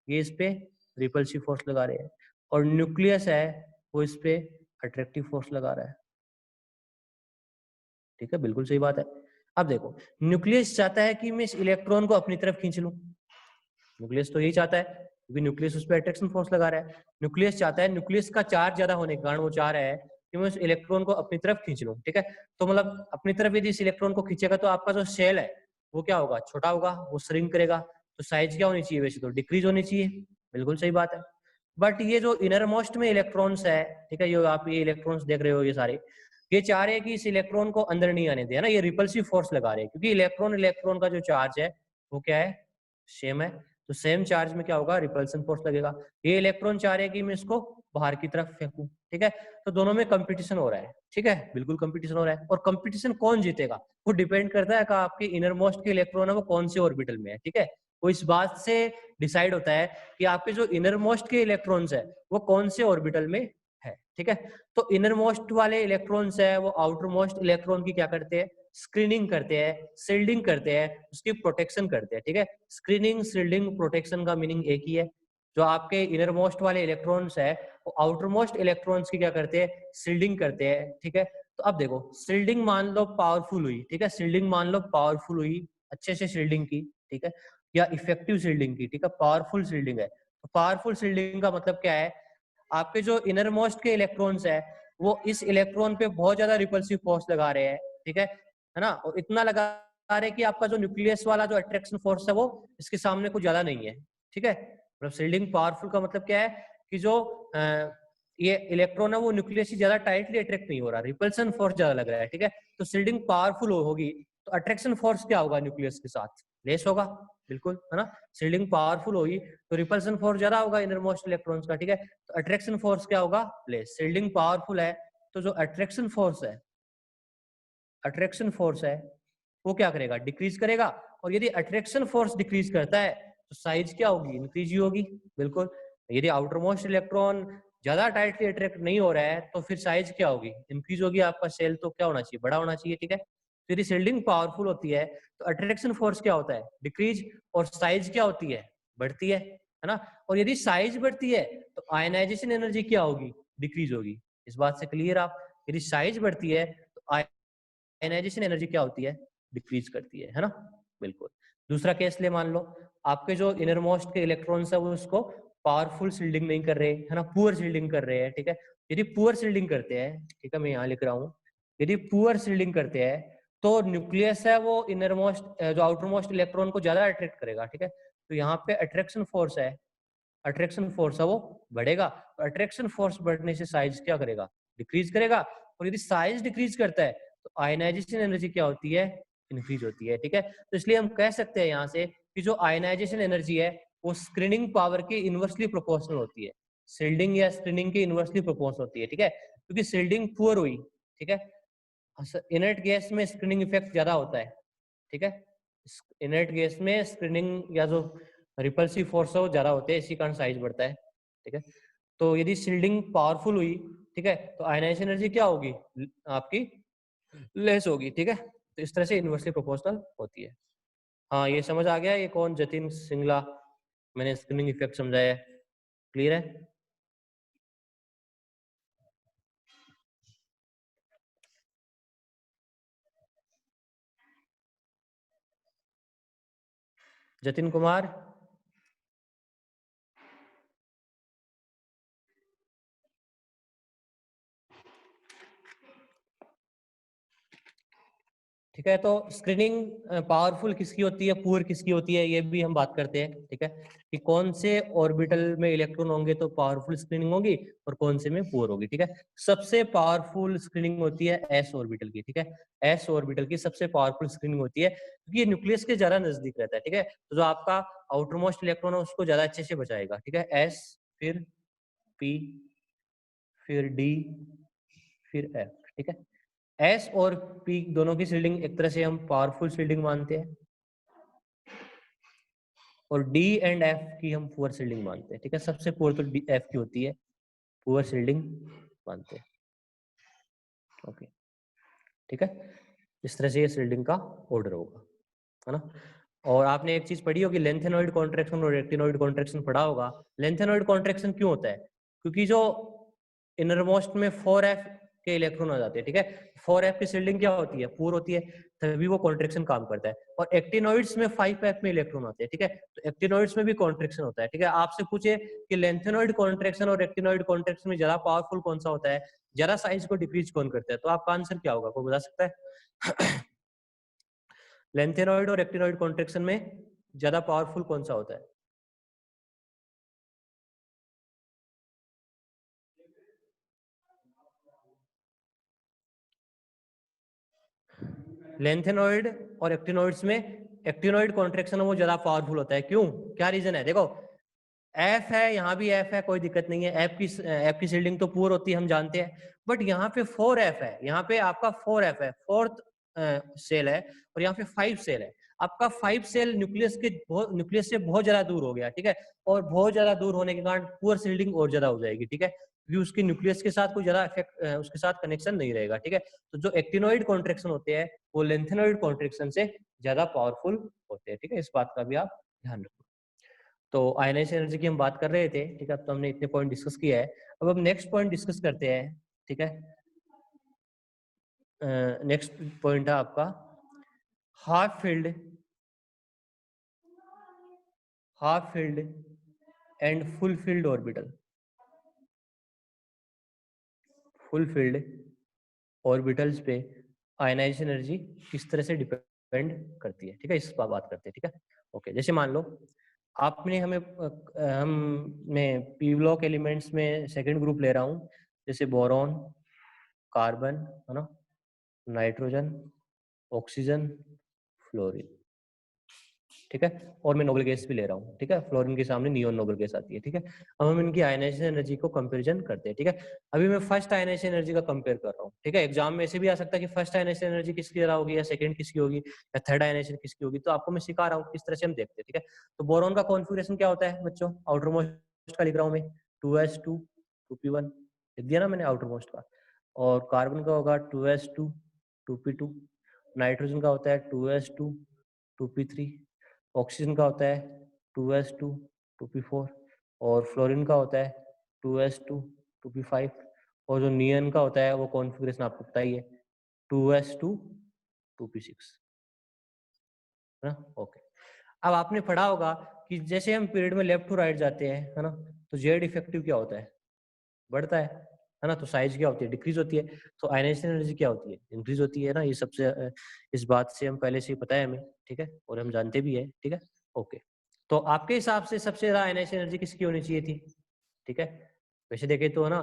ये इस पे रिपल्सिव फोर्स लगा रहे हैं। और न्यूक्लियस है वो इस पे अट्रैक्टिव फोर्स लगा रहा है, ठीक है, बिल्कुल सही बात है। अब देखो न्यूक्लियस चाहता है कि मैं इस इलेक्ट्रॉन को अपनी तरफ खींच लूं, न्यूक्लियस तो यही चाहता है क्योंकि न्यूक्लियस उस पर अट्रैक्शन फोर्स लगा रहा है। न्यूक्लियस चाहता है, न्यूक्लियस का चार्ज ज्यादा होने के कारण वो चाह रहा है कि मैं उस इलेक्ट्रॉन को अपनी तरफ खींच लूं, ठीक है। तो मतलब अपनी तरफ यदि इस इलेक्ट्रॉन को खींचेगा तो आपका जो शेल है वो क्या होगा, छोटा होगा, वो श्रिंक करेगा। तो साइज क्या होनी चाहिए, वैसे तो डिक्रीज होनी चाहिए, बिल्कुल सही बात है। बट ये जो इनर मोस्ट में इलेक्ट्रॉन्स है, ठीक है, ये आप ये इलेक्ट्रॉन्स देख रहे हो, ये सारे ये चाह रहे हैं कि इस इलेक्ट्रॉन को अंदर नहीं आने दे, है ना, ये रिपल्सिव फोर्स लगा रहे हैं क्योंकि इलेक्ट्रॉन इलेक्ट्रॉन का जो चार्ज है वो क्या है, सेम है। तो सेम चार्ज में क्या होगा, रिपल्सन फोर्स लगेगा। ये इलेक्ट्रॉन चाह रहे हैं कि मैं इसको बाहर की तरफ फेंकूं, ठीक है। तो दोनों में कंपटीशन हो रहा है, ठीक है, बिल्कुल कंपटीशन हो रहा है। और कंपटीशन कौन जीतेगा वो डिपेंड करता है कि आपके इनर मोस्ट के इलेक्ट्रॉन है वो कौन से ऑर्बिटल में है, ठीक है। वो इस बात से डिसाइड होता है कि आपके जो इनर मोस्ट के इलेक्ट्रॉन्स है वो कौन से ऑर्बिटल में है, ठीक है। तो इनर मोस्ट वाले इलेक्ट्रॉन्स है वो आउटर मोस्ट इलेक्ट्रॉन की क्या करते हैं, स्क्रीनिंग करते हैं, शील्डिंग करते हैं, उसकी प्रोटेक्शन करते हैं, ठीक है। स्क्रीनिंग शील्डिंग प्रोटेक्शन का मीनिंग एक ही है। जो आपके इनर मोस्ट वाले इलेक्ट्रॉन्स है वो आउटर मोस्ट इलेक्ट्रॉन्स की क्या करते हैं, शील्डिंग करते हैं, ठीक है। तो अब देखो शील्डिंग मान लो पावरफुल हुई, ठीक है, शील्डिंग मान लो पावरफुल हुई, अच्छे से शील्डिंग की, ठीक है, या इफेक्टिव शील्डिंग की, ठीक है, पावरफुल शील्डिंग है, तो पावरफुल शील्डिंग का मतलब क्या है, आपके जो इनर मोस्ट के इलेक्ट्रॉन्स है वो इस इलेक्ट्रॉन पे बहुत ज्यादा रिपल्सिव फोर्स लगा रहे हैं, ठीक है ना, और इतना लगा रहे हैं कि आपका जो न्यूक्लियस वाला जो अट्रैक्शन फोर्स है वो इसके सामने कुछ ज्यादा नहीं है, ठीक है। मतलब शील्डिंग पावरफुल का मतलब क्या है कि जो ये इलेक्ट्रॉन है वो न्यूक्लियस से ज्यादा टाइटली अट्रैक्ट नहीं हो रहा, रिपल्सन फोर्स ज्यादा लग रहा है, ठीक है। तो शील्डिंग पावरफुल होगी तो अट्रैक्शन फोर्स क्या होगा, न्यूक्लियस के साथ लेस होगा, बिल्कुल, है ना। शील्डिंग पावरफुल होगी तो रिपल्सन फोर्स ज्यादा होगा इनर मोस्ट इलेक्ट्रॉन्स का, ठीक है। तो अट्रैक्शन फोर्स क्या होगा, लेस। शील्डिंग पावरफुल है तो जो अट्रैक्शन फोर्स है वो क्या करेगा, डिक्रीज करेगा। और यदि अट्रैक्शन फोर्स डिक्रीज करता है तो साइज क्या होगी, इंक्रीज ही होगी, बिल्कुल। यदि आउटर मोस्ट इलेक्ट्रॉन ज्यादा टाइटली अट्रैक्ट नहीं हो रहा है तो फिर साइज क्या होगी, इंक्रीज होगी। आपका सेल तो क्या होना चाहिए, बड़ा होना चाहिए, ठीक है। तो यदि शील्डिंग पावरफुल होती है तो अट्रैक्शन फोर्स क्या होता है, डिक्रीज, और साइज क्या होती है, बढ़ती है ना। और यदि साइज बढ़ती है तो आयनाइजेशन एनर्जी क्या होगी, डिक्रीज होगी। इस बात से क्लियर आप, यदि साइज बढ़ती है तो आयनाइजेशन एनर्जी क्या होती है, डिक्रीज करती है ना, बिल्कुल। दूसरा केस ले, मान लो आपके जो इनर मोस्ट के इलेक्ट्रॉन्स है वो उसको पावरफुल शील्डिंग नहीं कर रहे, है ना, पुअर शील्डिंग कर रहे हैं, ठीक है। यदि पुअर शील्डिंग करते हैं, ठीक है, मैं यहाँ लिख रहा हूँ, यदि पुअर शील्डिंग करते हैं तो न्यूक्लियस है वो इनर मोस्ट जो आउटर मोस्ट इलेक्ट्रॉन को ज्यादा अट्रैक्ट करेगा, ठीक है। तो यहाँ पे अट्रैक्शन फोर्स है, अट्रैक्शन फोर्स है वो बढ़ेगा। तो अट्रैक्शन फोर्स बढ़ने से साइज क्या करेगा, डिक्रीज करेगा। और यदि साइज डिक्रीज करता है तो आयनाइजेशन एनर्जी क्या होती है, इंक्रीज होती है, ठीक है। तो इसलिए हम कह सकते हैं यहाँ से कि जो आयनाइजेशन एनर्जी है वो स्क्रीनिंग पावर के इनवर्सली प्रोपोर्शनल होती है, शील्डिंग या स्क्रीनिंग के इनवर्सली प्रोपोर्शनल होती है, ठीक है। क्योंकि शील्डिंग पुअर हुई, ठीक है, इनर्ट गैस में स्क्रीनिंग इफेक्ट ज्यादा होता है, ठीक है। इनर्ट गैस में स्क्रीनिंग या जो रिपल्सिव फोर्स है वो ज्यादा होते हैं, इसी कारण साइज बढ़ता है, ठीक है। तो यदि शील्डिंग पावरफुल हुई, ठीक है, तो आयनाइजेशन एनर्जी क्या होगी, आपकी लेस होगी, ठीक है। तो इस तरह से इनवर्सली प्रोपोर्शनल होती है। हाँ, ये समझ आ गया, ये कौन, जतिन सिंगला, मैंने स्क्रीनिंग इफेक्ट समझाया, क्लियर है। जतिन कुमार, ठीक है। तो स्क्रीनिंग पावरफुल किसकी होती है, पुअर किसकी होती है, ये भी हम बात करते हैं, ठीक है, कि कौन से ऑर्बिटल में इलेक्ट्रॉन होंगे तो पावरफुल स्क्रीनिंग होगी और कौन से में पुअर होगी, ठीक है। सबसे पावरफुल स्क्रीनिंग होती है एस ऑर्बिटल की, ठीक है। एस ऑर्बिटल की सबसे पावरफुल स्क्रीनिंग होती है क्योंकि ये न्यूक्लियस के ज्यादा नजदीक रहता है, ठीक है। तो जो आपका आउटर मोस्ट इलेक्ट्रॉन है उसको ज्यादा अच्छे से बचाएगा, ठीक है। एस, फिर पी, फिर डी, फिर एफ, ठीक है। एस और पी दोनों की शील्डिंग एक तरह से हम पावरफुल शील्डिंग मानते हैं, और डी एंड एफ की हम पुअर शील्डिंग मानते हैं, ठीक है। सबसे पुअर तो डी एफ की होती है, पुअर शील्डिंग मानते हैं, ओके, ठीक है। इस तरह से ये शील्डिंग का ऑर्डर होगा, है ना। और आपने एक चीज पढ़ी होगी, लेंथेनॉइड कॉन्ट्रैक्शन और रेक्टिनॉइड कॉन्ट्रैक्शन पढ़ा होगा। लेंथेनॉइड कॉन्ट्रैक्शन क्यों होता है, क्योंकि जो इनरमोस्ट में 4f के इलेक्ट्रॉन आ जाते हैं, ठीक है। 4f की शील्डिंग क्या होती है, पूर होती है, तभी वो कॉन्ट्रैक्शन काम करता है। और एक्टिनॉइड्स में 5f में इलेक्ट्रॉन आते हैं, ठीक है, तो एक्टिनॉइड्स में भी कॉन्ट्रैक्शन होता है, ठीक है। आपसे पूछे कि लेंथेनॉइड कॉन्ट्रैक्शन और एक्टिनॉइड कॉन्ट्रैक्शन में ज्यादा पावरफुल कौन सा होता है, ज्यादा साइज को डिक्रीज कौन करता है, तो आपका आंसर क्या होगा, कोई बता सकता है। लेंथेनॉइड और एक्टिनॉइड कॉन्ट्रैक्शन में ज्यादा पावरफुल कौन सा होता है, लेंथेनॉइड और एक्टिनॉइड्स में एक्टिनॉइड कॉन्ट्रैक्शन वो ज्यादा पावरफुल होता है, क्यों, क्या रीजन है, देखो एफ है, यहाँ भी एफ है, कोई दिक्कत नहीं है, एफ की शील्डिंग तो पूर होती है, हम जानते हैं, बट यहाँ पे 4f है, यहाँ पे आपका 4f है, फोर्थ सेल है, और यहाँ पे 5 सेल है। आपका 5 सेल न्यूक्लियस से बहुत ज्यादा दूर हो गया, ठीक है, और बहुत ज्यादा दूर होने के कारण पुअर शील्डिंग और ज्यादा हो जाएगी, ठीक है, क्योंकि उसकी न्यूक्लियस के साथ कोई ज्यादा इफेक्ट उसके साथ कनेक्शन नहीं रहेगा, ठीक है। तो जो एक्टिनॉइड कॉन्ट्रैक्शन होते हैं वो लेंथेनॉइड कॉन्ट्रैक्शन से ज्यादा पावरफुल होते हैं, ठीक है, इस बात का भी आप ध्यान रखो। तो आयनाइजेशन एनर्जी की हम बात कर रहे थे, ठीक है, अब तो हमने इतने पॉइंट डिस्कस किया है, अब हम नेक्स्ट पॉइंट डिस्कस करते हैं, ठीक है। नेक्स्ट पॉइंट है आपका half field and fulfilled orbital. Fulfilled orbitals पे आयनाइजेशन एनर्जी किस तरह से डिपेंड करती है, ठीक है, इस पर बात करते हैं, ठीक है। ओके, जैसे मान लो आपने हमें हम मैं पी ब्लॉक एलिमेंट्स में सेकंड ग्रुप ले रहा हूँ, जैसे बोरॉन, कार्बन, है ना, नाइट्रोजन, ऑक्सीजन, फ्लोरीन, ठीक है, और मैं नोबल गैस भी ले रहा हूँ, ठीक है, फ्लोरीन के सामने नियोन नोबल गैस आती है, ठीक है। अब हम इनकी आयनाइजेशन एनर्जी को कंपैरिजन करते हैं, ठीक है। अभी मैं फर्स्ट आयनाइजेशन एनर्जी का कंपेयर कर रहा हूँ, ठीक है। एग्जाम में ऐसे भी आ सकता है कि फर्स्ट आयनाइजेशन एनर्जी किसकी ज्यादा होगी या सेकंड किसकी होगी या थर्ड आयनाइजेशन किसकी होगी, तो आपको मैं सिखा रहा हूँ किस तरह से हम देखते हैं, ठीक है। तो बोरॉन का कॉन्फिगरेशन क्या होता है बच्चों, आउटर मोस्ट का लिख रहा हूँ मैं, 2s2 2p1, लिख दिया ना मैंने आउटर मोस्ट का। और कार्बन का होगा 2s2 2p2, नाइट्रोजन का होता है 2s2 2p3, ऑक्सीजन का होता है 2s2 2p4, और फ्लोरीन का होता है 2s2 2p5, और जो नियन का होता है वो कॉन्फ़िगरेशन आपको पता ही है 2s2 2p6, है ना। ओके, अब आपने पढ़ा होगा कि जैसे हम पीरियड में लेफ्ट टू राइट जाते हैं, है ना, तो जेड इफेक्टिव क्या होता है, बढ़ता है ना, तो साइज क्या होती है, डिक्रीज होती है। तो आयनाइजेशन एनर्जी क्या होती है, इंक्रीज होती है ना। ये सबसे इस बात से हम पहले से ही पता है हमें, ठीक है, और हम जानते भी है, ठीक है। ओके, तो आपके हिसाब से सबसे ज्यादा आयनाइजेशन एनर्जी किसकी होनी चाहिए थी, ठीक है। वैसे देखे तो है ना,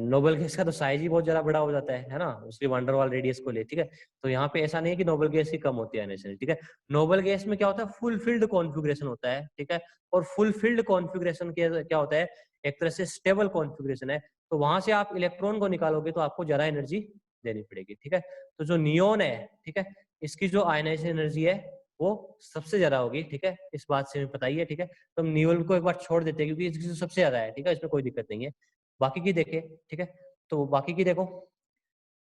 नोबल गैस का तो साइज ही बहुत ज्यादा बड़ा हो जाता है ना, उसकी वंडरवाल रेडियस को ले, ठीक है। तो यहाँ पे ऐसा नहीं है कि नोबल गैस की कम होती है आयनाइजेशन एनर्जी, ठीक है। नोबल गैस में क्या होता है, फुलफिल्ड कॉन्फ़िगरेशन होता है, ठीक है। और फुलफिल्ड कॉन्फ़िगरेशन क्या होता है, एक तरह से स्टेबल कॉन्फ़िगरेशन है, तो वहां से आप इलेक्ट्रॉन को निकालोगे तो आपको ज्यादा एनर्जी देनी पड़ेगी, ठीक है। तो जो नियोन है, ठीक है, इसकी जो आयनाइजेशन एनर्जी है वो सबसे ज्यादा होगी, ठीक है, इस बात से हमें पता ही है, ठीक है। तो हम नियोन को एक बार छोड़ देते हैं क्योंकि इसकी जो सबसे ज्यादा है, ठीक है, इसमें कोई दिक्कत नहीं है। बाकी की देखे, ठीक है, तो बाकी की देखो,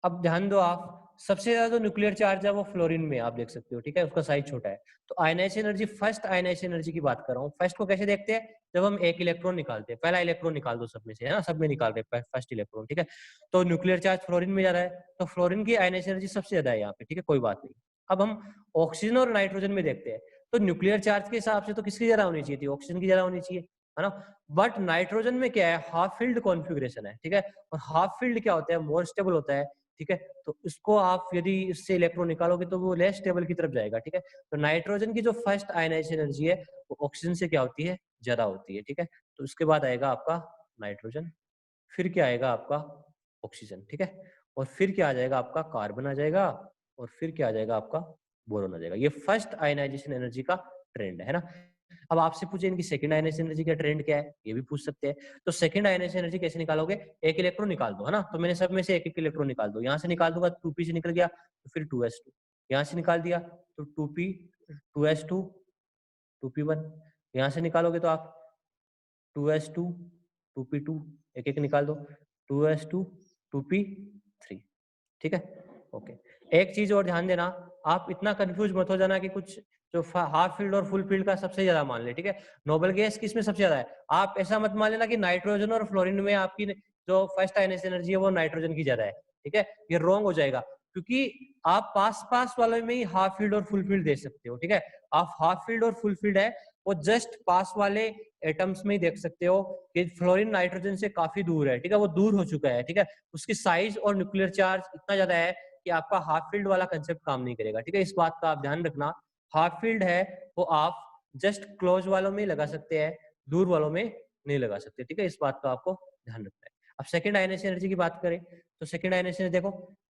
अब ध्यान दो आप, सबसे ज्यादा जो न्यूक्लियर चार्ज है वो फ्लोरीन में आप देख सकते हो, ठीक है, उसका साइज छोटा है। तो ionisation energy, first ionisation energy की बात कर रहा हूँ, फर्स्ट को कैसे देखते हैं, जब हम एक इलेक्ट्रॉन निकालते हैं, पहला इलेक्ट्रॉन निकाल दो सब में से, है ना, सब में निकाल रहे हैं फर्स्ट इलेक्ट्रॉन, ठीक है। तो न्यूक्लियर चार्ज फ्लोरीन में जा रहा है, तो फ्लोरीन की आयनाइजेशन एनर्जी सबसे ज्यादा है यहाँ पे, ठीक है, कोई बात नहीं। अब हम ऑक्सीजन और नाइट्रोजन में देखते हैं, तो न्यूक्लियर चार्ज के हिसाब से तो किसकी ज्यादा होनी चाहिए थी, ऑक्सीजन की ज्यादा होनी चाहिए, है ना। बट नाइट्रोजन में क्या है, हाफ फील्ड कॉन्फ़िगरेशन है, ठीक है, और हाफ फील्ड क्या होता है, मोर स्टेबल होता है, ठीक है। तो इसको आप यदि इससे इलेक्ट्रॉन निकालोगे तो वो लेस स्टेबल की तरफ जाएगा, ठीक है। तो नाइट्रोजन की जो फर्स्ट आयनाइजेशन एनर्जी है वो ऑक्सीजन से क्या होती है, ज्यादा होती है, ठीक है। तो उसके बाद आएगा आपका नाइट्रोजन, फिर क्या आएगा आपका ऑक्सीजन, ठीक है, और फिर क्या आ जाएगा आपका कार्बन आ जाएगा, और फिर क्या आ जाएगा आपका बोरोन आ जाएगा। ये फर्स्ट आयनाइजेशन एनर्जी का ट्रेंड है ना। अब आपसे पूछे इनकी सेकंड आयनाइजेशन एनर्जी का ट्रेंड क्या है, ये भी पूछ सकते हैं। तो सेकंड आयनाइजेशन एनर्जी कैसे निकालोगे, एक इलेक्ट्रॉन निकाल दो, है ना, तो मैंने सब में से एक एक इलेक्ट्रॉन निकाल दो, यहाँ से निकाल दूंगा 2p से निकल गया, तो फिर 2s2, यहाँ से निकाल दिया तो 2p 2s2 2p1, यहाँ से निकालोगे तो आप 2s2 2p2, एक एक निकाल दो, 2s2 2p3, ठीक है। ओके, एक चीज और ध्यान देना, आप इतना कंफ्यूज मत हो जाना कि कुछ जो हाफ फील्ड और फुल फील्ड का सबसे ज्यादा मान ले, ठीक है। नोबल गैस किस में सबसे ज्यादा है, आप ऐसा मत मान लेना कि नाइट्रोजन और फ्लोरीन में आपकी जो फर्स्ट आयनाइजेशन एनर्जी है वो नाइट्रोजन की ज्यादा है, ठीक है, ये रॉन्ग हो जाएगा, क्योंकि आप पास पास वाले में ही हाफ फील्ड और फुल फील्ड दे सकते हो, ठीक है। आप हाफ फील्ड और फुल फील्ड है वो जस्ट पास वाले एटम्स में ही देख सकते हो कि फ्लोरीन नाइट्रोजन से काफी दूर है, ठीक है, वो दूर हो चुका है, ठीक है, उसकी साइज और न्यूक्लियर चार्ज इतना ज्यादा है कि आपका हाफ फील्ड वाला कंसेप्ट काम नहीं करेगा, ठीक है, इस बात का आप ध्यान रखना। हाफ फील्ड है वो आप जस्ट क्लोज वालों में लगा सकते हैं, दूर वालों में नहीं लगा सकते, ठीक है, इस बात का आपको ध्यान रखना है। अब सेकंड आयनाइजेशन एनर्जी की बात करें तो सेकंड आयनाइजेशन देखो,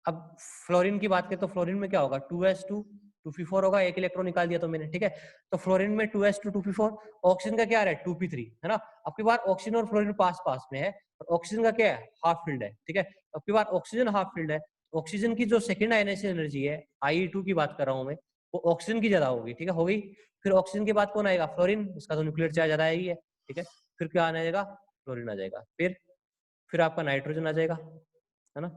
अब फ्लोरीन की बात करें तो फ्लोरीन में क्या होगा, 2s2 2p4 होगा, एक इलेक्ट्रॉन निकाल दिया तो मैंने, ठीक है। तो फ्लोरीन में 2s2 2p4, ऑक्सीजन का क्या है 2p3, है ना। अब की बार ऑक्सीजन और फ्लोरीन पास पास में है, और ऑक्सीजन का क्या है हाफ फील्ड है, ठीक है। अब की बार ऑक्सीजन हाफ फील्ड है, ऑक्सीजन की जो सेकंड आयनाइजेशन एनर्जी है IE2 की बात कर रहा हूं मैं, वो ऑक्सीजन की ज्यादा होगी, ठीक है, हो गई। फिर ऑक्सीजन के बाद कौन आएगा, फ्लोरीन, इसका तो न्यूक्लियर चार्ज ज्यादा ही है, ठीक है। फिर क्या आने जाएगा, फ्लोरीन आ जाएगा, फिर आपका नाइट्रोजन आ जाएगा, है ना।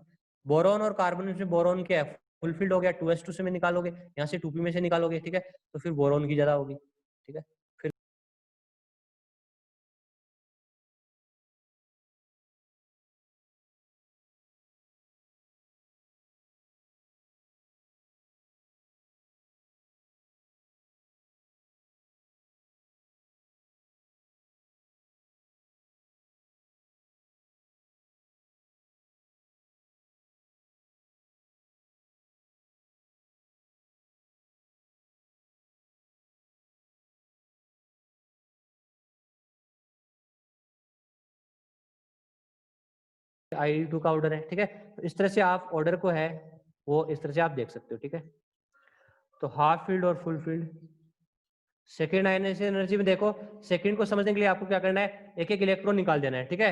बोरॉन और कार्बन में बोरॉन क्या है, फुलफिल्ड हो गया, 2s2 से में निकालोगे, यहाँ से 2p में से निकालोगे, ठीक है, तो फिर बोरॉन की ज्यादा होगी, ठीक है। I2 का ऑर्डर है, ठीक है। तो इस तरह से आप ऑर्डर को है वो इस तरह से आप देख सकते हो, ठीक है। तो हाफ फील्ड और full filled. Second ionisation energy में देखो, सेकेंड को समझने के लिए आपको क्या करना है, एक एक इलेक्ट्रॉन निकाल देना है, ठीक है।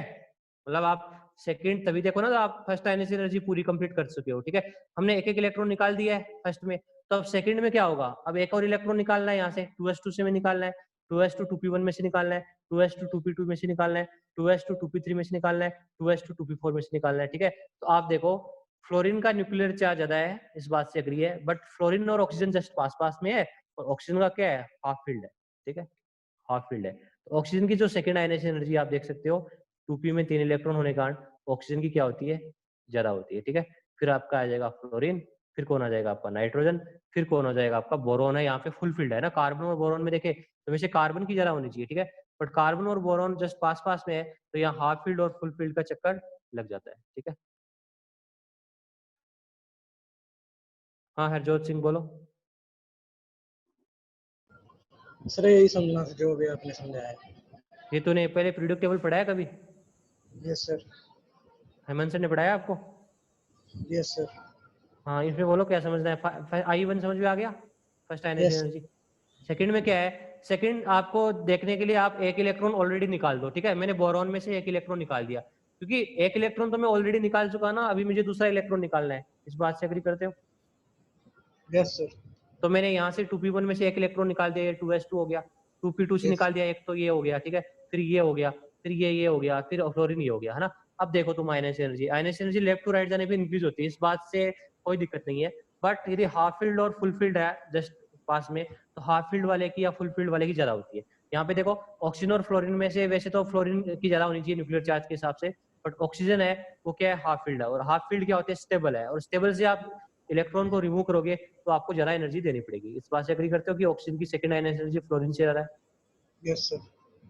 मतलब आप सेकेंड तभी देखो ना तो आप फर्स्ट आयनाइजेशन एनर्जी पूरी कंप्लीट कर चुके हो, ठीक है। हमने एक एक इलेक्ट्रॉन निकाल दिया है फर्स्ट में, तो अब सेकंड में क्या होगा, अब एक और इलेक्ट्रॉन निकालना है यहाँ से 2s2 से में निकालना है, 2s2 2p1 में से निकालना है, 2s2 2p2 में से निकालना है, 2s2 2p3 में से निकालना है, 2s2 2p4 में से निकालना है, ठीक है। तो आप देखो फ्लोरीन का न्यूक्लियर चार्ज ज्यादा है, इस बात से एग्री है, बट फ्लोरीन और ऑक्सीजन जस्ट पास पास में है, और ऑक्सीजन का क्या है, हाफ फील्ड है, ठीक है, हाफ फील्ड है। तो ऑक्सीजन की जो सेकंड आयनाइजेशन एनर्जी आप देख सकते हो, 2p में 3 इलेक्ट्रॉन होने के कारण ऑक्सीजन की क्या होती है, ज्यादा होती है, ठीक है। फिर आपका आ जाएगा फ्लोरीन, फिर कौन आ जाएगा आपका नाइट्रोजन, फिर कौन हो जाएगा आपका बोरोन है, यहाँ पे फुल फील्ड है ना, कार्बन और बोरोन में देखे तो वैसे कार्बन की ज्यादा होनी चाहिए, ठीक है, बट कार्बन और बोरोन जस्ट पास पास में है, तो यहाँ हाफ फील्ड और फुल फील्ड का चक्कर लग जाता है, ठीक है। हाँ हरजोत सिंह बोलो। सर यही समझना था जो भी आपने समझाया है। ये तूने पहले पीरियोडिक टेबल पढ़ा है कभी, यस सर। हेमंत सर ने पढ़ाया आपको? Yes sir. हाँ इसमें बोलो क्या समझना है, I1 समझ में आ गया, first ionisation yes. Energy. Second में क्या है, सेकंड आपको देखने के लिए आप एक इलेक्ट्रॉन ऑलरेडी निकाल दो, ठीक है। मैंने बोरॉन में से एक इलेक्ट्रॉन निकाल दिया, क्योंकि एक इलेक्ट्रॉन तो मैं ऑलरेडी निकाल चुका ना, अभी मुझे दूसरा इलेक्ट्रॉन निकालना है, इस बात से एग्री करते हो? Yes sir. तो मैंने यहाँ से 2p1 में से एक इलेक्ट्रॉन निकाल दिया, 2s2 हो गया, 2p2 से Yes. निकाल दिया एक, तो ये हो गया, ठीक है, फिर ये हो गया, फिर ये हो गया, फिर फ्लोरीन ये हो गया, है ना। अब देखो तुम ionisation energy left to right जाने पे इंक्रीज होती है, इस बात से कोई दिक्कत नहीं है, बट यदि हाफ फील्ड और फुल फील्ड है जस्ट पास में, तो हाफ फील्ड वाले की या फुल फील्ड वाले की ज्यादा होती है। यहाँ पे देखो ऑक्सीजन और फ्लोरीन में से वैसे तो फ्लोरीन की ज्यादा होनी चाहिए न्यूक्लियर चार्ज के हिसाब से, बट ऑक्सीजन है वो क्या है, हाफ फील्ड है, और हाफ फील्ड क्या होते हैं, स्टेबल है, और स्टेबल से आप इलेक्ट्रॉन को रिमूव करोगे तो आपको ज्यादा एनर्जी देनी पड़ेगी। इस बात से एग्री करते हो कि ऑक्सीजन की सेकंड एनर्जी फ्लोरीन से ज्यादा है? Yes sir.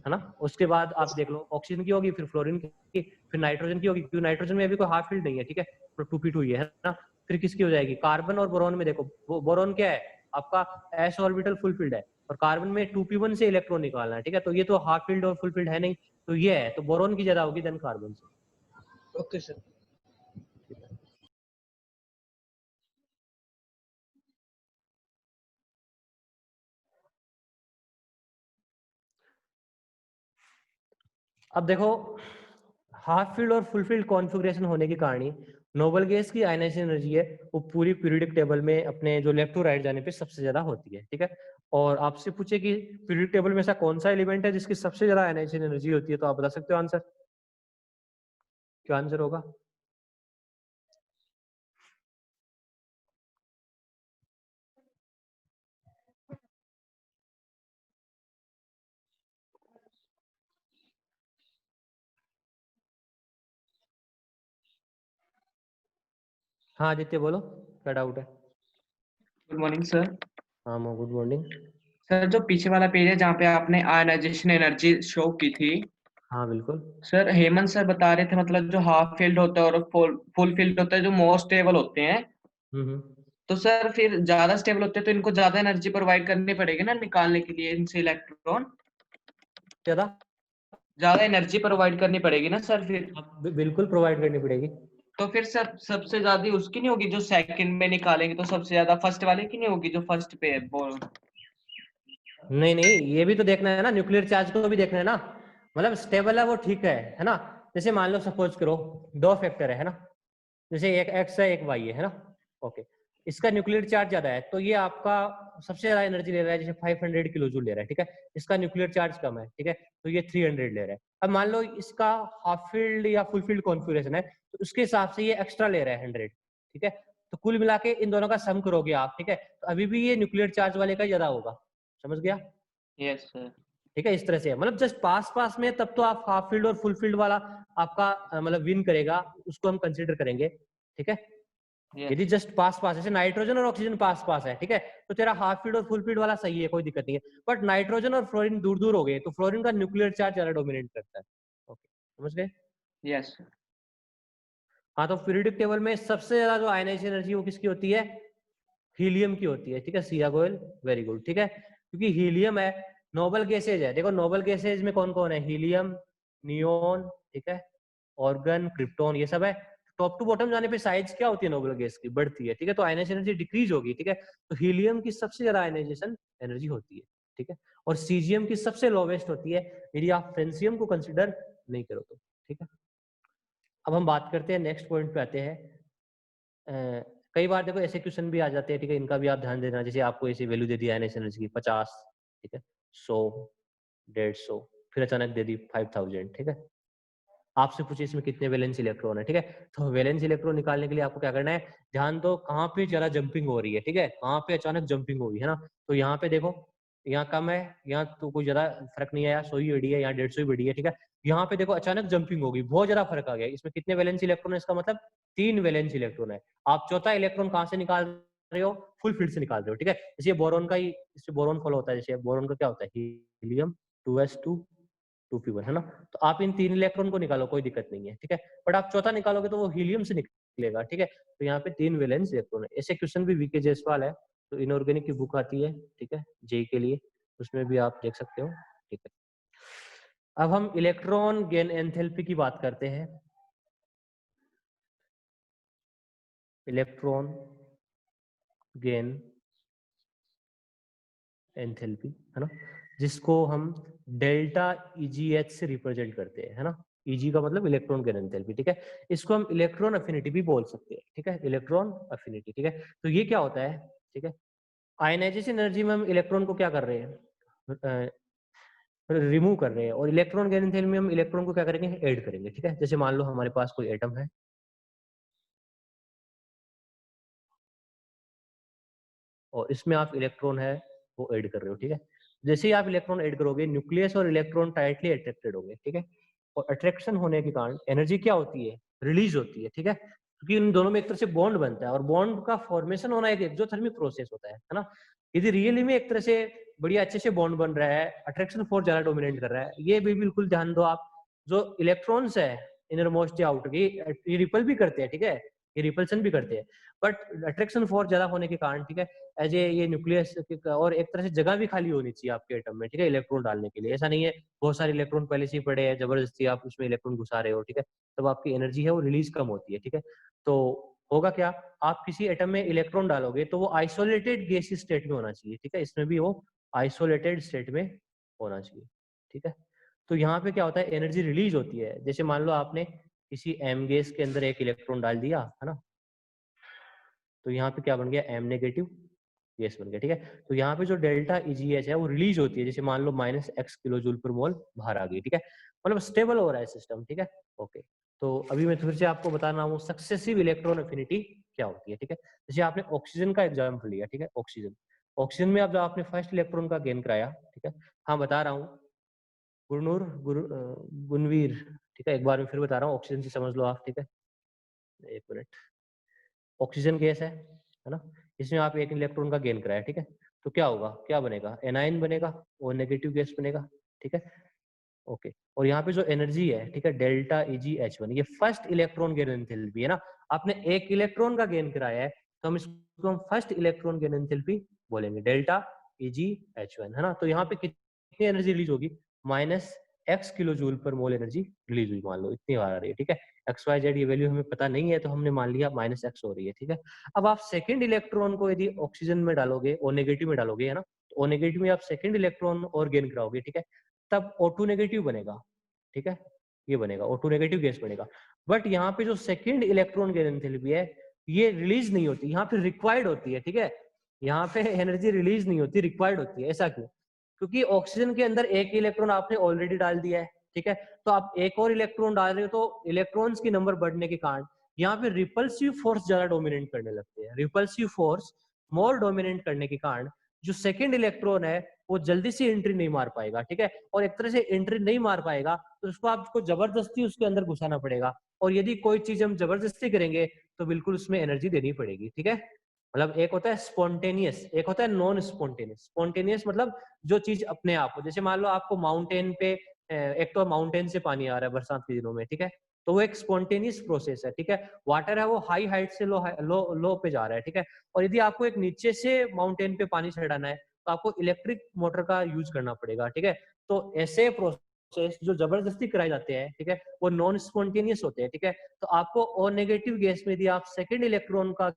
है ना। उसके बाद आप देख लो ऑक्सीजन की होगी, फिर फ्लोरीन की, फिर नाइट्रोजन की होगी, क्योंकि नाइट्रोजन में अभी कोई हाफ फील्ड नहीं है, ठीक है, तो 2p2 ही है ना। फिर किसकी हो जाएगी, कार्बन और बोरॉन में देखो, बोरॉन क्या है आपका, s ऑर्बिटल फुल फील्ड है, और कार्बन में 2p1 से इलेक्ट्रॉन निकालना है, ठीक है, तो ये तो हाफ फील्ड और फुल फील्ड है नहीं, तो ये है, तो बोरॉन की ज्यादा होगी देन कार्बन से। Okay sir. अब देखो हाफ फील्ड और फुल फील्ड कॉन्फ़िगरेशन होने के कारण ही नोबल गैस की आयनाइजेशन एनर्जी है वो पूरी पीरियोडिक टेबल में अपने जो लेफ्ट टू राइट जाने पे सबसे ज्यादा होती है, ठीक है। और आपसे पूछे कि पीरियोडिक टेबल में ऐसा कौन सा एलिमेंट है जिसकी सबसे ज्यादा आयनाइजेशन एनर्जी होती है, तो आप बता सकते हो आंसर, क्या आंसर होगा? हाँ आदित्य बोलो, क्या डाउट है? Good morning sir. हाँ गुड मॉर्निंग। सर जो पीछे वाला पेज है जहाँ पे आपने आयनाइजेशन एनर्जी शो की थी, हाँ बिल्कुल। सर हेमंत सर बता रहे थे मतलब जो हाफ फील्ड होता है और फुल फील्ड होता है जो मोस्ट स्टेबल होते हैं, हम्म। तो सर फिर ज्यादा स्टेबल होते हैं तो इनको ज्यादा एनर्जी प्रोवाइड करनी पड़ेगी ना निकालने के लिए इनसे इलेक्ट्रॉन, ज्यादा ज्यादा एनर्जी प्रोवाइड करनी पड़ेगी ना सर फिर। बिल्कुल प्रोवाइड करनी पड़ेगी। तो फिर सर सबसे ज्यादा उसकी नहीं होगी जो सेकंड में निकालेंगे, तो सबसे ज्यादा फर्स्ट वाले की नहीं होगी जो फर्स्ट पे है वो। नहीं नहीं, ये भी तो देखना है ना, न्यूक्लियर चार्ज को भी देखना है ना, मतलब स्टेबल है वो ठीक है ना। जैसे मान लो सपोज करो दो फैक्टर है ना, जैसे एक एक्स है एक वाई है ना, ओके, इसका न्यूक्लियर चार्ज ज्यादा है तो ये आपका सबसे ज्यादा एनर्जी ले रहा है, जैसे 500 किलो जूल ले रहा है, ठीक है। इसका न्यूक्लियर चार्ज कम है, ठीक है, तो ये 300 ले रहा है। अब मान लो इसका हाफ फील्ड या फुल फील्ड कॉन्फ़िगरेशन है, तो उसके हिसाब से ये एक्स्ट्रा ले रहा है 100, ठीक है। तो कुल मिला के इन दोनों का सम करोगे आप, ठीक है, तो अभी भी ये न्यूक्लियर चार्ज वाले का ज्यादा होगा, समझ गया? Yes sir. ठीक है, इस तरह से मतलब जस्ट पास पास में, तब तो आप हाफ फील्ड और फुल फील्ड वाला आपका मतलब विन करेगा, उसको हम कंसीडर करेंगे, ठीक है। यदि जस्ट पास पास, जैसे नाइट्रोजन और ऑक्सीजन पास पास है, ठीक है, तो तेरा हाफ फील्ड और फुल फील्ड वाला सही है, कोई दिक्कत नहीं है। बट नाइट्रोजन और फ्लोरीन दूर दूर हो गए, तो फ्लोरीन का न्यूक्लियर चार्ज ज्यादा डोमिनेट करता है, ओके, समझ गए? Yes sir. हाँ, तो पीरियोडिक टेबल में सबसे ज्यादा जो आयनाइजेशन एनर्जी वो किसकी होती है, हीलियम की होती है, ठीक है, सिया गोयल, वेरी गुड, ठीक है, क्योंकि हीलियम है, नोबल गैसेज है, देखो नोबल गैसेज में कौन कौन है, हीलियम, नियोन, ठीक है, ऑर्गन, क्रिप्टॉन, ये सब है। टॉप टू बॉटम जाने पे साइज क्या होती है नोबल गैस की, बढ़ती है, ठीक है। तो आयनाइजेशन एनर्जी डिक्रीज होगी, ठीक है। तो हीलियम की सबसे ज्यादा आयनाइजेशन एनर्जी होती है, ठीक है। और सीजियम की सबसे लोवेस्ट होती है यदि आप फ्रेंसियम को कंसिडर नहीं करो तो, ठीक है। अब हम बात करते हैं, नेक्स्ट पॉइंट पे आते हैं। कई बार देखो ऐसे क्वेश्चन भी आ जाते हैं, ठीक है, इनका भी आप ध्यान देना। जैसे आपको ऐसी वैल्यू दे दी आयनाइजेशन एनर्जी की 50, ठीक है, 100, 150, फिर अचानक दे दी 5000, ठीक है। आपसे पूछे इसमें कितने वैलेंस इलेक्ट्रॉन है, ठीक है। तो वैलेंस इलेक्ट्रॉन निकालने के लिए आपको क्या करना है, ध्यान दो कहाँ पे ज्यादा जंपिंग हो रही है, ठीक है, कहाँ पे अचानक जंपिंग होगी, है ना। तो यहाँ पे देखो, यहाँ कम है, यहाँ तो कोई ज्यादा फर्क नहीं आया, 100 ही बढ़ी है, यहाँ 150 ही बढ़ी है, ठीक है। यहाँ पे देखो अचानक जंपिंग होगी, बहुत ज्यादा फर्क आ गया। इसमें कितने वैलेंस इलेक्ट्रॉन है, इसका मतलब 3 वैलेंस इलेक्ट्रॉन है। आप चौथा इलेक्ट्रॉन कहाँ से निकाल रहे हो, फुल फील्ड से निकाल रहे हो, ठीक है। जैसे बोरॉन का ही, इससे बोरॉन फॉलो होता है। जैसे बोरॉन का क्या होता है, हीलियम 2s2 2p1, है ना। तो आप इन 3 इलेक्ट्रॉन को निकालो, कोई दिक्कत नहीं है, ठीक है। बट आप चौथा निकालोगे तो वो हीलियम से निकलेगा, ठीक है। तो यहाँ पे 3 वैलेंस इलेक्ट्रॉन है। ऐसे क्वेश्चन भी वीके जायसवाल है, तो इनऑर्गेनिक की बुक आती है, ठीक है, जेई के लिए, उसमें भी आप देख सकते हो, ठीक है। अब हम इलेक्ट्रॉन गेन एंथैल्पी की बात करते हैं। इलेक्ट्रॉन गेन एंथैल्पी, है ना, जिसको हम डेल्टा EGH से रिप्रेजेंट करते हैं, है ना। EG का मतलब इलेक्ट्रॉन गेन एंथैल्पी, ठीक है। इसको हम इलेक्ट्रॉन अफिनिटी भी बोल सकते हैं, ठीक है, इलेक्ट्रॉन अफिनिटी, ठीक है। तो ये क्या होता है, ठीक है, आयनाइजेशन एनर्जी में हम इलेक्ट्रॉन को क्या कर रहे हैं, रिमूव कर रहे हैं, और इलेक्ट्रॉन गेन एंथैल्पी में हम इलेक्ट्रॉन को क्या करेंगे, ऐड करेंगे, ठीक है। जैसे मान लो हमारे पास कोई एटम है, और इसमें आप इलेक्ट्रॉन है वो ऐड कर रहे हो, ठीक है। जैसे ही आप इलेक्ट्रॉन ऐड करोगे, न्यूक्लियस और इलेक्ट्रॉन टाइटली अट्रैक्टेड होंगे, ठीक है। और अट्रैक्शन होने के कारण एनर्जी क्या होती है, रिलीज होती है, ठीक है। क्योंकि इन दोनों में एक तरह से बॉन्ड बनता है, और बॉन्ड का फॉर्मेशन होना एक एक्सोथर्मिक प्रोसेस होता है ना। यदि रियली में एक तरह से बढ़िया अच्छे से बॉन्ड बन रहा है, अट्रैक्शन फोर्स ज्यादा डोमिनेट कर रहा है, ये भी बिल्कुल ध्यान दो आप। जो इलेक्ट्रॉन्स है इनर मोस्ट या आउटर, ये रिपल भी करते हैं, ठीक है, ये रिपल्सन भी करते हैं, बट अट्रैक्शन फोर्स ज्यादा होने के कारण, ठीक है, एज ए ये न्यूक्लियस और एक तरह से जगह भी खाली होनी चाहिए आपके एटम में, ठीक है, इलेक्ट्रॉन डालने के लिए। ऐसा नहीं है बहुत सारे इलेक्ट्रॉन पहले से ही पड़े हैं, जबरदस्ती आप उसमें इलेक्ट्रॉन घुसा रहे हो, ठीक है, तब आपकी एनर्जी है वो रिलीज कम होती है, ठीक है। तो होगा क्या, आप किसी एटम में इलेक्ट्रॉन डालोगे तो वो आइसोलेटेड गैसीय स्टेट में होना चाहिए, ठीक है, इसमें भी वो आइसोलेटेड स्टेट में होना चाहिए, ठीक है। तो यहाँ पे क्या होता है, एनर्जी रिलीज होती है। जैसे मान लो आपने किसी एम गैस के अंदर एक इलेक्ट्रॉन डाल दिया, है ना, तो यहाँ पे क्या बन गया, एम नेगेटिव गैस बन गया, ठीक है। तो यहाँ पे जो डेल्टा EGH है वो रिलीज होती है, जैसे मान लो -x किलो जूल पर मोल बाहर आ गई, ठीक है, मतलब स्टेबल हो रहा है सिस्टम, ठीक है, ओके। तो अभी मैं फिर से आपको बताना हूँ सक्सेसिव इलेक्ट्रॉन अफिनिटी क्या होती है, ठीक है। जैसे आपने ऑक्सीजन का एग्जाम्पल लिया, ठीक है, ऑक्सीजन, ऑक्सीजन में आप जब आपने फर्स्ट इलेक्ट्रॉन का गेन कराया, ठीक है, हाँ बता रहा हूँ गुणवीर, ठीक है, एक बार मैं फिर बता रहा हूँ, ऑक्सीजन से समझ लो आप, ठीक है, एक मिनट। ऑक्सीजन गैस है ना, इसमें आप एक इलेक्ट्रॉन का गेन कराया, ठीक है, तो क्या होगा, क्या बनेगा, एनाइन बनेगा और नेगेटिव गैस बनेगा, ठीक है, ओके। और यहाँ पे जो एनर्जी है, ठीक है, डेल्टा EGH1, ये फर्स्ट इलेक्ट्रॉन गेन एंथैल्पी है ना। आपने एक इलेक्ट्रॉन का गेन कराया है, तो हम इसको हम फर्स्ट इलेक्ट्रॉन गेन एंथैल्पी बोलेंगे, डेल्टा EGH1, है ना। तो यहाँ पे कितनी एनर्जी रिलीज होगी, -x किलो जूल पर मोल एनर्जी रिलीज हुई, मान लो इतनी आ रही है, ठीक है। XYZ ये वैल्यू हमें पता नहीं है, तो हमने मान लिया -x हो रही है, ठीक है। अब आप सेकंड इलेक्ट्रॉन को यदि ऑक्सीजन में डालोगे, O नेगेटिव में डालोगे, है ना, तो O नेगेटिव में आप सेकंड इलेक्ट्रॉन और गेन कराओगे, ठीक है, तब O2 नेगेटिव बनेगा, ठीक है, ये बनेगा O2 नेगेटिव गैस बनेगा। बट यहाँ पे जो सेकंड इलेक्ट्रॉन गेन एंथैल्पी है ये रिलीज नहीं होती, यहाँ पे रिक्वायर्ड होती है, ठीक है, यहाँ पे एनर्जी रिलीज नहीं होती, रिक्वायर्ड होती है। ऐसा क्यों, क्योंकि ऑक्सीजन के अंदर एक इलेक्ट्रॉन आपने ऑलरेडी डाल दिया है, ठीक है, तो आप एक और इलेक्ट्रॉन डाल रहे हो, तो इलेक्ट्रॉन्स की नंबर बढ़ने के कारण यहाँ पे रिपल्सिव फोर्स ज्यादा डोमिनेट करने लगते हैं। रिपल्सिव फोर्स मोर डोमिनेट करने के कारण जो सेकंड इलेक्ट्रॉन है वो जल्दी से एंट्री नहीं मार पाएगा, ठीक है, और एक तरह से एंट्री नहीं मार पाएगा तो उसको आपको जबरदस्ती उसके अंदर घुसाना पड़ेगा, और यदि कोई चीज हम जबरदस्ती करेंगे तो बिल्कुल उसमें एनर्जी देनी पड़ेगी, ठीक है। मतलब एक होता है स्पॉन्टेनियस, एक होता है नॉन स्पॉन्टेनियस। स्पॉन्टेनियस मतलब जो चीज अपने आप हो, जैसे मान लो आपको माउंटेन पे एक तो माउंटेन से पानी आ रहा है बरसात के दिनों में, ठीक है, तो वो एक स्पॉन्टेनियस प्रोसेस है, ठीक है। वाटर है वो हाई हाइट से लो पे जा रहा है, ठीक है, और यदि आपको एक नीचे से माउंटेन पे पानी चढ़ाना है तो आपको इलेक्ट्रिक मोटर का यूज करना पड़ेगा, ठीक है। तो ऐसे प्रोसेस जो जबरदस्ती कराए जाते हैं, ठीक है, वो नॉन स्पॉन्टेनियस होते हैं, ठीक है। तो आपको ओ नेगेटिव गैस में यदि आप सेकंड इलेक्ट्रॉन का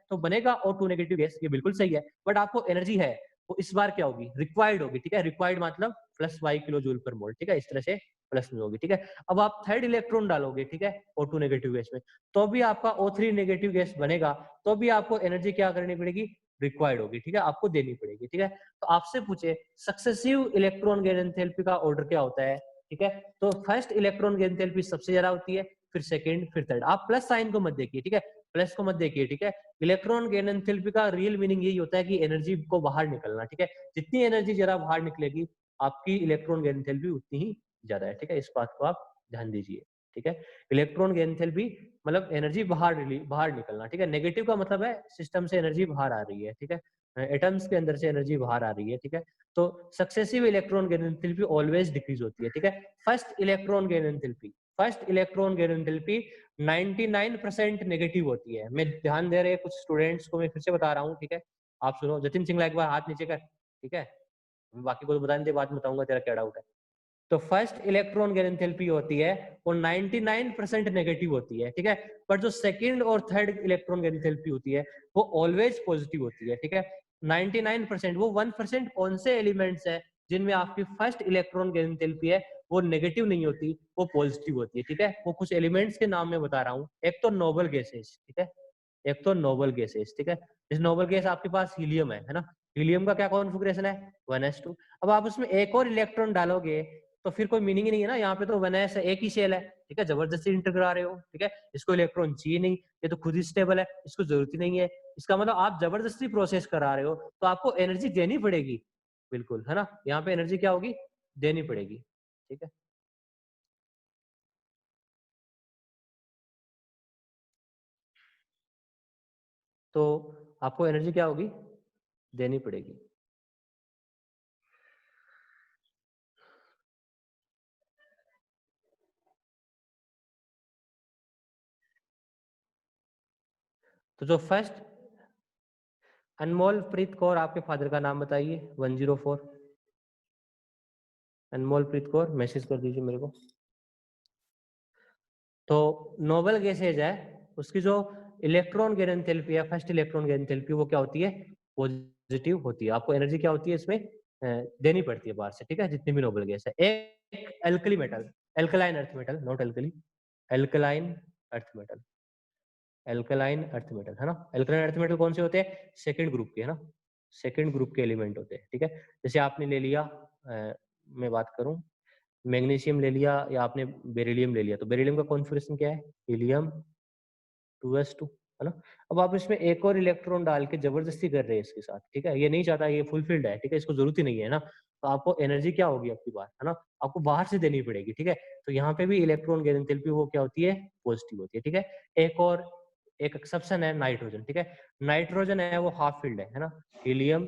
तो बनेगा O2 नेगेटिव गैस, ये बिल्कुल सही है, बट आपको एनर्जी है वो इस बार क्या होगी, रिक्वायर्ड होगी, ठीक है। रिक्वायर्ड मतलब प्लस वाई किलो जूल पर मोल, ठीक है, इस तरह से प्लस में होगी, ठीक है। अब आप थर्ड इलेक्ट्रॉन डालोगे, ठीक है, O2 नेगेटिव गैस में, तो भी आपका O3 नेगेटिव गैस बनेगा, तो भी आपको एनर्जी क्या करनी पड़ेगी, रिक्वायर्ड होगी, ठीक है, आपको देनी पड़ेगी, ठीक है। तो आपसे पूछे सक्सेसिव इलेक्ट्रॉन गेन एंथैल्पी का ऑर्डर क्या होता है, ठीक है। तो फर्स्ट इलेक्ट्रॉन गेन एंथैल्पी सबसे ज्यादा होती है, फिर सेकंड, फिर थर्ड। आप प्लस साइन को मत देखिए, ठीक है, प्लस को मत देखिए, ठीक है। इलेक्ट्रॉन गेन एंथैल्पी का रियल मीनिंग यही होता है कि एनर्जी को बाहर निकलना, ठीक है। जितनी एनर्जी जरा बाहर निकलेगी, आपकी इलेक्ट्रॉन गेन एंथैल्पी उतनी ही ज्यादा है, ठीक है। इस बात को आप ध्यान दीजिए, ठीक है। इलेक्ट्रॉन गेन एंथैल्पी मतलब एनर्जी बाहर निकलना, ठीक है। नेगेटिव का मतलब है सिस्टम से एनर्जी बाहर आ रही है, ठीक है, एटम्स के अंदर से एनर्जी बाहर आ रही है, ठीक है। तो successive electron gain enthalpy always decrease होती है, ठीक है। First electron gain enthalpy 99% negative होती है। मैं ध्यान दे रहे कुछ स्टूडेंट्स को मैं फिर से बता रहा हूँ, ठीक है। आप सुनो, जतिन सिंगला एक बार हाथ नीचे कर, ठीक है। बाकी को तो बताने दे, बाद में बताऊंगा तेरा क्या डाउट है। तो फर्स्ट इलेक्ट्रॉन गेन एंथैल्पी होती है वो 99% नेगेटिव होती है, ठीक है। पर जो सेकंड और थर्ड इलेक्ट्रॉन गेन एंथैल्पी होती है वो ऑलवेज पॉजिटिव होती है, ठीक है। 99%, वो 1% कौन से एलिमेंट्स है जिनमें आपकी फर्स्ट इलेक्ट्रॉन गेन एंथैल्पी है वो नेगेटिव नहीं होती, वो पॉजिटिव होती है, ठीक है। वो कुछ एलिमेंट्स के नाम मैं बता रहा हूँ। एक तो नोबल गैसेस, ठीक है, एक तो नोबल गैसेस, ठीक है। इस नोबल गैस आपके पास हीलियम है ना। हीलियम का क्या कॉन्फ़िगरेशन है, 1s2। अब आप उसमें एक और इलेक्ट्रॉन डालोगे तो फिर कोई मीनिंग ही नहीं है ना। यहाँ पे तो 1s है, एक ही शेल है, ठीक है, जबरदस्ती इंटर करा रहे हो, ठीक है। इसको इलेक्ट्रॉन चाहिए नहीं, ये तो खुद ही स्टेबल है, इसको जरूरत ही नहीं है। इसका मतलब आप जबरदस्ती प्रोसेस करा रहे हो, तो आपको एनर्जी देनी पड़ेगी, बिल्कुल, है ना। यहाँ पे एनर्जी क्या होगी, देनी पड़ेगी, ठीक है। तो आपको एनर्जी क्या होगी, देनी पड़ेगी। तो जो फर्स्ट, अनमोल प्रीत कौर, आपके फादर का नाम बताइए। 104, अनमोल प्रीत कौर, मैसेज कर दीजिए मेरे को। तो नोबल गैसेज है, उसकी जो इलेक्ट्रॉन गेन एंथैल्पी है, फर्स्ट इलेक्ट्रॉन गेन एंथैल्पी, वो क्या होती है, पॉजिटिव होती है। आपको एनर्जी क्या होती है इसमें, देनी पड़ती है बाहर से, ठीक है, जितनी भी नोबल गैस है। एक alkali metal, alkaline earth metal, not alkali, alkaline earth metal, alkaline earth metal, है ना। एल्कलाइन अर्थ मेटल कौन से होते हैं, सेकंड ग्रुप के, है ना, सेकंड ग्रुप के एलिमेंट होते हैं, ठीक है। जैसे आपने ले लिया, मैं बात करूं, मैग्नीशियम ले लिया या आपने बेरिलियम ले लिया, तो बेरिलियम का कॉन्फ़िगरेशन क्या है, हीलियम 2s2, है ना। अब आप इसमें एक और इलेक्ट्रॉन डाल के जबरदस्ती कर रहे हैं इसके साथ, ठीक है, ये नहीं चाहता, ये फुलफिल्ड है, ठीक है, इसको जरूरत ही नहीं है ना। तो आपको एनर्जी क्या होगी आपकी बात, है ना, आपको बाहर से देनी पड़ेगी, ठीक है। तो यहाँ पे भी इलेक्ट्रॉन गेन एंथैल्पी वो क्या होती है, पॉजिटिव होती है, ठीक है। एक और एक एक्सेप्शन है नाइट्रोजन, ठीक है। नाइट्रोजन है वो हाफ फील्ड है ना, हीलियम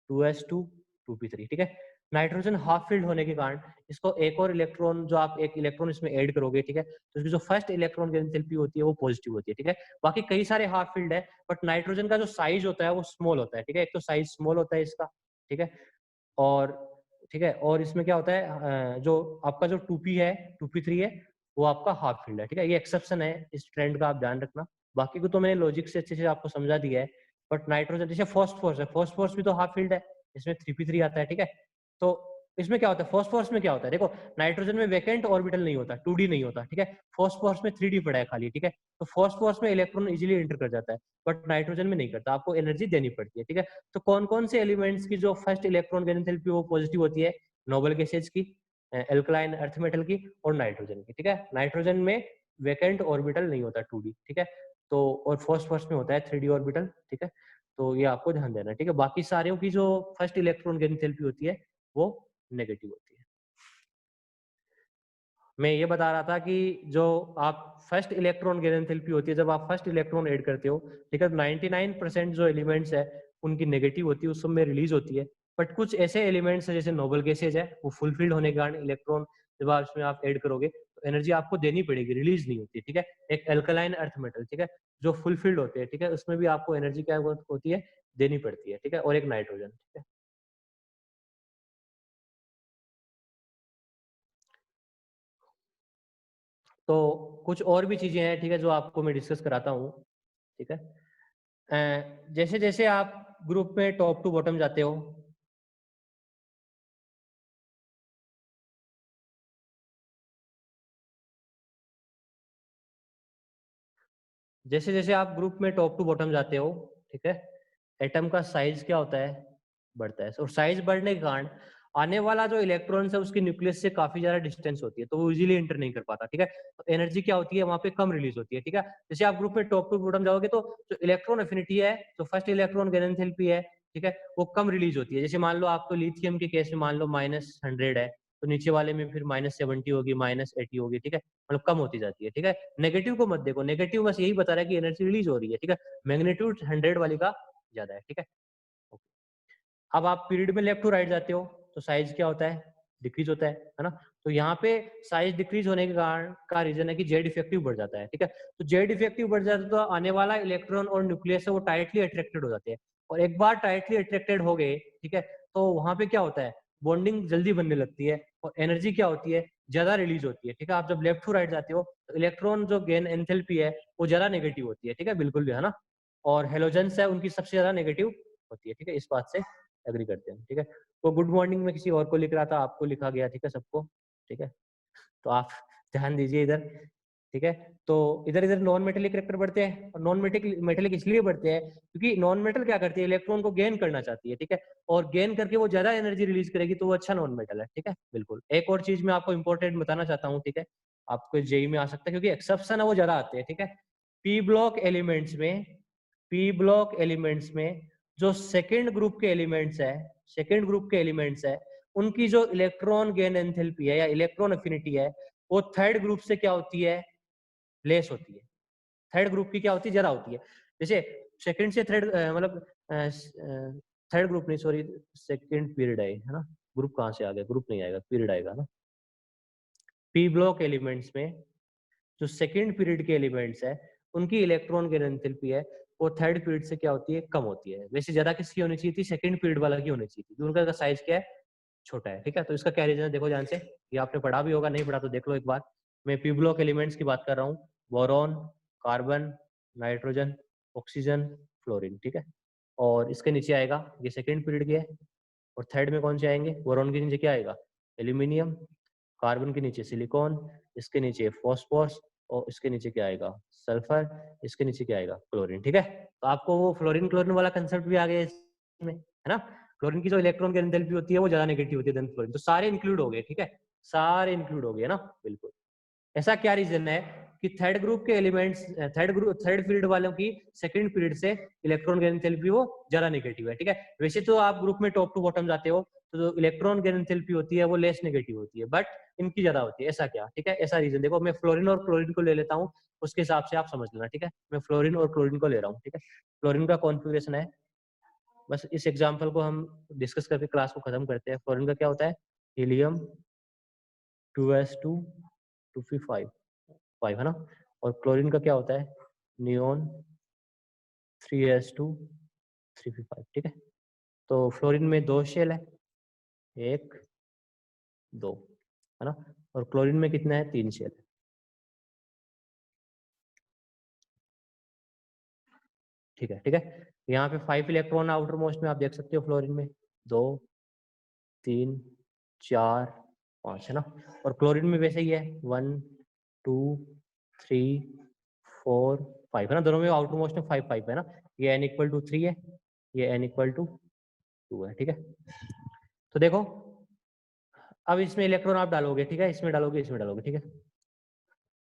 2s2 2p3, ठीक है। नाइट्रोजन हाफ फील्ड होने के कारण इसको एक और इलेक्ट्रॉन, जो आप एक इलेक्ट्रॉन इसमें ऐड करोगे, ठीक है, तो इसकी जो फर्स्ट इलेक्ट्रॉन गेन एंथैल्पी होती है वो पॉजिटिव होती है, ठीक है। बाकी कई सारे हाफ फील्ड है, बट नाइट्रोजन का जो साइज होता है वो स्मॉल होता है, ठीक है। एक तो साइज स्मॉल होता है इसका, ठीक है। और ठीक है, और इसमें क्या होता है, जो आपका जो 2p है, 2p3 है, वो आपका हाफ फील्ड है, ठीक है। ये एक्सेप्शन है, इस ट्रेंड का आप ध्यान रखना। बाकी को तो मैंने लॉजिक से अच्छे से आपको समझा दिया है। बट नाइट्रोजन, जैसे फॉस्फोरस है, फॉस्फोरस भी तो हाफ फील्ड है, इसमें 3p3 आता है, ठीक है। तो इसमें क्या होता है, फॉस्फोरस में क्या होता है, देखो, नाइट्रोजन में वैकेंट ऑर्बिटल नहीं होता, 2d नहीं होता, ठीक है। फॉस्फोरस में 3d पड़ा है खाली, ठीक है। तो फॉस्फोरस में इलेक्ट्रॉन इजीली एंटर कर जाता है, बट नाइट्रोजन में नहीं करता, आपको एनर्जी देनी पड़ती है, ठीक है। तो कौन कौन से एलिमेंट्स की जो फर्स्ट इलेक्ट्रॉन गेन एंथैल्पी वो पॉजिटिव होती है, नोबल गैसेज की, एल्कलाइन अर्थ मेटल की और नाइट्रोजन की, ठीक है। नाइट्रोजन में वैकेंट ऑर्बिटल नहीं होता 2d, ठीक है। तो और फॉस्फोरस में होता है 3d ऑर्बिटल, ठीक है। तो ये आपको ध्यान देना है, ठीक है। बाकी सारों की जो फर्स्ट इलेक्ट्रॉन गेन एंथैल्पी होती है वो नेगेटिव होती है। मैं ये बता रहा था कि जो आप फर्स्ट इलेक्ट्रॉन गेन एंथैल्पी होती है, जब आप फर्स्ट इलेक्ट्रॉन ऐड करते हो, ठीक है, 99% जो एलिमेंट्स है उनकी नेगेटिव होती है, उस समय रिलीज होती है। बट कुछ ऐसे एलिमेंट्स है जैसे नोबल गैसेज है, वो फुलफिल्ड होने के कारण इलेक्ट्रॉन जब आप इसमें आप ऐड करोगे तो एनर्जी आपको देनी पड़ेगी, रिलीज नहीं होती, ठीक है। एक एल्कलाइन अर्थ मेटल, ठीक है, जो फुलफिल्ड होते हैं, ठीक है, उसमें भी आपको एनर्जी क्या होती है, देनी पड़ती है, ठीक है। और एक नाइट्रोजन, ठीक है। तो कुछ और भी चीजें हैं, ठीक है, जो आपको मैं डिस्कस कराता हूँ, ठीक है। जैसे जैसे आप ग्रुप में टॉप टू बॉटम जाते हो, जैसे जैसे आप ग्रुप में टॉप टू बॉटम जाते हो, ठीक है, एटम का साइज क्या होता है, बढ़ता है। और साइज बढ़ने के कारण आने वाला जो इलेक्ट्रॉन है उसके न्यूक्लियस से काफी ज्यादा डिस्टेंस होती है, तो वो इजीली एंटर नहीं कर पाता, ठीक है। तो एनर्जी क्या होती है वहां पे, कम रिलीज होती है, ठीक है। जैसे आप ग्रुप में टॉप टू बॉटम जाओगे तो जो इलेक्ट्रॉन एफिनिटी है, जो फर्स्ट इलेक्ट्रॉन गेन एंथैल्पी है, ठीक है, वो कम रिलीज होती है। जैसे मान लो आपको लिथियम के केस में मान लो -100 है, तो नीचे वाले में फिर -70 होगी, -80 होगी, ठीक है, मतलब कम होती जाती है, ठीक है। नेगेटिव को मत देखो, नेगेटिव बस यही बता रहा है कि एनर्जी रिलीज हो रही है, ठीक है। मैग्नीट्यूड 100 वाली का ज्यादा है, ठीक है। अब आप पीरियड में लेफ्ट टू राइट जाते हो तो साइज क्या होता है, डिक्रीज होता है ना। तो यहाँ पे साइज डिक्रीज होने के कारण का रीजन है कि जेड इफेक्टिव बढ़ जाता है, ठीक है। तो जेड इफेक्टिव बढ़ जाता है तो आने वाला इलेक्ट्रॉन और न्यूक्लियस है वो टाइटली अट्रैक्टेड हो जाते हैं, और एक बार टाइटली अट्रैक्टेड हो गए, ठीक है, तो वहां पे क्या होता है, बॉन्डिंग जल्दी बनने लगती है और एनर्जी क्या होती है, ज्यादा रिलीज होती है, ठीक है। आप जब लेफ्ट टू राइट जाते हो तो इलेक्ट्रॉन जो गेन एंथैल्पी है वो ज्यादा नेगेटिव होती है, ठीक है, बिल्कुल भी, है ना। और हेलोजेंस है उनकी सबसे ज्यादा नेगेटिव होती है, ठीक है, इस बात से एग्री करते हैं, ठीक है। तो गुड मॉर्निंग में किसी और को लिख रहा था, आपको लिखा गया, ठीक है, सबको, ठीक है। तो आप ध्यान दीजिए इधर, ठीक है। तो इधर इधर नॉन मेटेलिक करेक्टर बढ़ते हैं, और नॉन मेटेलिक इसलिए बढ़ते हैं क्योंकि नॉन मेटल क्या करती है, इलेक्ट्रॉन को गेन करना चाहती है, ठीक है, और गेन करके वो ज्यादा एनर्जी रिलीज करेगी, तो वो अच्छा नॉन मेटल है, ठीक है, बिल्कुल। एक और चीज मैं आपको इंपॉर्टेंट बताना चाहता हूँ, ठीक है, आपको जेई में आ सकता है क्योंकि एक्सेप्शन है वो ज्यादा आते हैं, ठीक है। पी ब्लॉक एलिमेंट्स में, पी ब्लॉक एलिमेंट्स में जो सेकेंड ग्रुप के एलिमेंट्स है, सेकेंड ग्रुप के एलिमेंट्स है, उनकी जो इलेक्ट्रॉन गेन एंथैल्पी है या इलेक्ट्रॉन एफिनिटी है वो थर्ड ग्रुप से क्या होती है, लेस होती है। थर्ड ग्रुप की क्या होती है, ज्यादा होती है। जैसे सेकंड से थर्ड मतलब थर्ड ग्रुप नहीं, सॉरी, सेकंड पीरियड है ना, ग्रुप कहाँ से आ गया, ग्रुप नहीं आएगा, पीरियड आएगा ना। पी ब्लॉक एलिमेंट्स में जो सेकेंड पीरियड के एलिमेंट्स है उनकी इलेक्ट्रॉन गेन एंथैल्पी है वो थर्ड पीरियड से क्या होती है, कम होती है। वैसे ज्यादा किसकी होनी चाहिए थी, सेकंड पीरियड वाला की होनी चाहिए थी, क्योंकि उनका साइज क्या है, छोटा है, ठीक है। तो इसका क्या रीजन है, देखो ध्यान से, ये आपने पढ़ा भी होगा, नहीं पढ़ा तो देख लो एक बार। मैं पी ब्लॉक एलिमेंट्स की बात कर रहा हूँ, boron, carbon, nitrogen, oxygen, fluorine, ठीक है। और इसके नीचे आएगा, ये सेकेंड पीरियड के है, और थर्ड में कौन से आएंगे, बोरॉन के नीचे क्या आएगा, एल्यूमिनियम, कार्बन के नीचे सिलिकॉन, इसके नीचे फॉस्फोरस, और इसके नीचे क्या आएगा, सल्फर, इसके नीचे क्या आएगा, क्लोरीन, ठीक है। तो आपको वो फ्लोरीन क्लोरीन वाला कंसेप्ट भी आ गया इसमें, है ना। क्लोरीन की जो इलेक्ट्रॉन की एंथैल्पी होती है वो ज्यादा नेगेटिव होती है देन फ्लोरीन, तो सारे इंक्लूड हो गए, ठीक है, सारे इंक्लूड हो गए ना, बिल्कुल। ऐसा क्या रीजन है कि थर्ड ग्रुप के एलिमेंट्स, थर्ड पीरियड वालों की सेकंड पीरियड से इलेक्ट्रॉन गेन एंथैल्पी वो ज्यादा नेगेटिव है, ठीक है। वैसे तो आप ग्रुप में टॉप टू बॉटम जाते हो तो जो इलेक्ट्रॉन गेन एंथैल्पी होती है वो लेस नेगेटिव होती है, बट इनकी ज्यादा होती है, ऐसा क्या, ठीक है, ऐसा रीजन। देखो मैं फ्लोरीन और क्लोरीन को ले लेता हूँ, उसके हिसाब से आप समझ लेना, ठीक है। मैं फ्लोरीन और क्लोरीन को ले रहा हूँ, ठीक है। फ्लोरीन का कॉन्फ़िगरेशन है, बस इस एग्जाम्पल को हम डिस्कस करके क्लास को खत्म करते हैं। फ्लोरीन का क्या होता है, हीलियम 2s2 2p5 है ना। और क्लोरीन का क्या होता है, नियोन 3s2 3p5, ठीक है। तो फ्लोरीन में 2 शेल है, 1 2, है ना, और क्लोरीन में कितना है, 3 शेल है, ठीक है, ठीक है। यहाँ पे 5 इलेक्ट्रॉन आउटर मोस्ट में आप देख सकते हो, फ्लोरीन में 2 3 4 5, है ना। और क्लोरीन में वैसे ही है 1 2 3 4 5, है ना, दोनों में आउटर मोस्ट में 5 5 है ना। ये n इक्वल टू 3 है, ये n इक्वल टू 2 है, ठीक है। तो देखो अब इसमें इलेक्ट्रॉन आप डालोगे, ठीक है, इसमें डालोगे, इसमें डालोगे, ठीक है।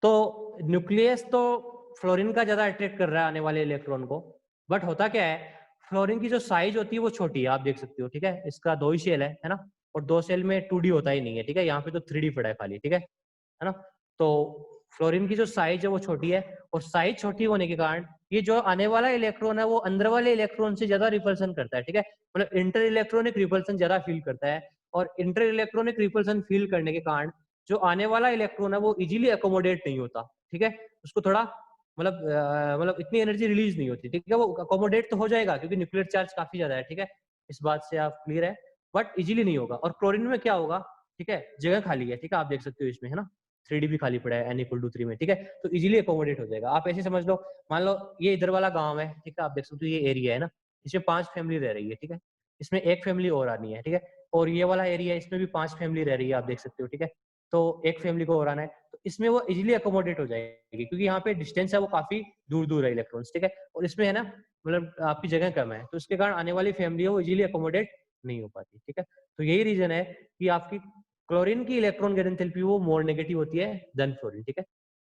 तो न्यूक्लियस तो फ्लोरीन का ज्यादा अट्रैक्ट कर रहा है आने वाले इलेक्ट्रॉन को, बट होता क्या है, फ्लोरीन की जो साइज होती है वो छोटी है, आप देख सकते हो, ठीक है। इसका 2 ही शेल है ना, और 2 शेल में 2D होता ही नहीं है, ठीक है, यहाँ पे तो 3D पड़ा है खाली, ठीक है ना। तो फ्लोरीन की जो साइज है वो छोटी है, और साइज छोटी होने के कारण ये जो आने वाला इलेक्ट्रॉन है वो अंदर वाले इलेक्ट्रॉन से ज्यादा रिपल्सन करता है, ठीक है, मतलब इंटर इलेक्ट्रॉनिक रिपल्सन ज्यादा फील करता है। और इंटर इलेक्ट्रॉनिक रिपल्सन फील करने के कारण जो आने वाला इलेक्ट्रॉन है वो इजीली अकोमोडेट नहीं होता, ठीक है, उसको थोड़ा मतलब इतनी एनर्जी रिलीज नहीं होती, ठीक है। वो अकोमोडेट तो हो जाएगा क्योंकि न्यूक्लियर चार्ज काफी ज्यादा है, ठीक है, इस बात से आप क्लियर है, बट इजीली नहीं होगा। और क्लोरीन में क्या होगा, ठीक है, जगह खाली है, ठीक है, आप देख सकते हो इसमें, है ना, 3D भी खाली पड़ा है n=3 में, ठीक है, तो इजीली अकोमोडेट हो जाएगा। आप ऐसे समझ लो, मान लो ये इधर वाला गांव है, ठीक है, आप देख सकते हो ये एरिया है ना, इसमें 5 फैमिली रह रही है, ठीक है, इसमें एक फैमिली और आनी है, ठीक है, और ये वाला एरिया है, इसमें भी 5 फैमिली रह रही है, आप देख सकते हो, ठीक है, तो एक फैमिली को और आना है, तो इसमें वो इजीली अकोमोडेट हो जाएगी, क्योंकि यहाँ पे डिस्टेंस है वो काफी दूर दूर है इलेक्ट्रॉन्स, ठीक है, और इसमें है ना, मतलब आपकी जगह कम है, तो इसके कारण आने वाली फैमिली है वो इजीली अकोमोडेट नहीं हो पाती, ठीक है, तो यही रीजन है कि आपकी क्लोरीन की इलेक्ट्रॉन गैर एंथैल्पी वो मोर नेगेटिव होती है देन फ्लोरीन, ठीक है,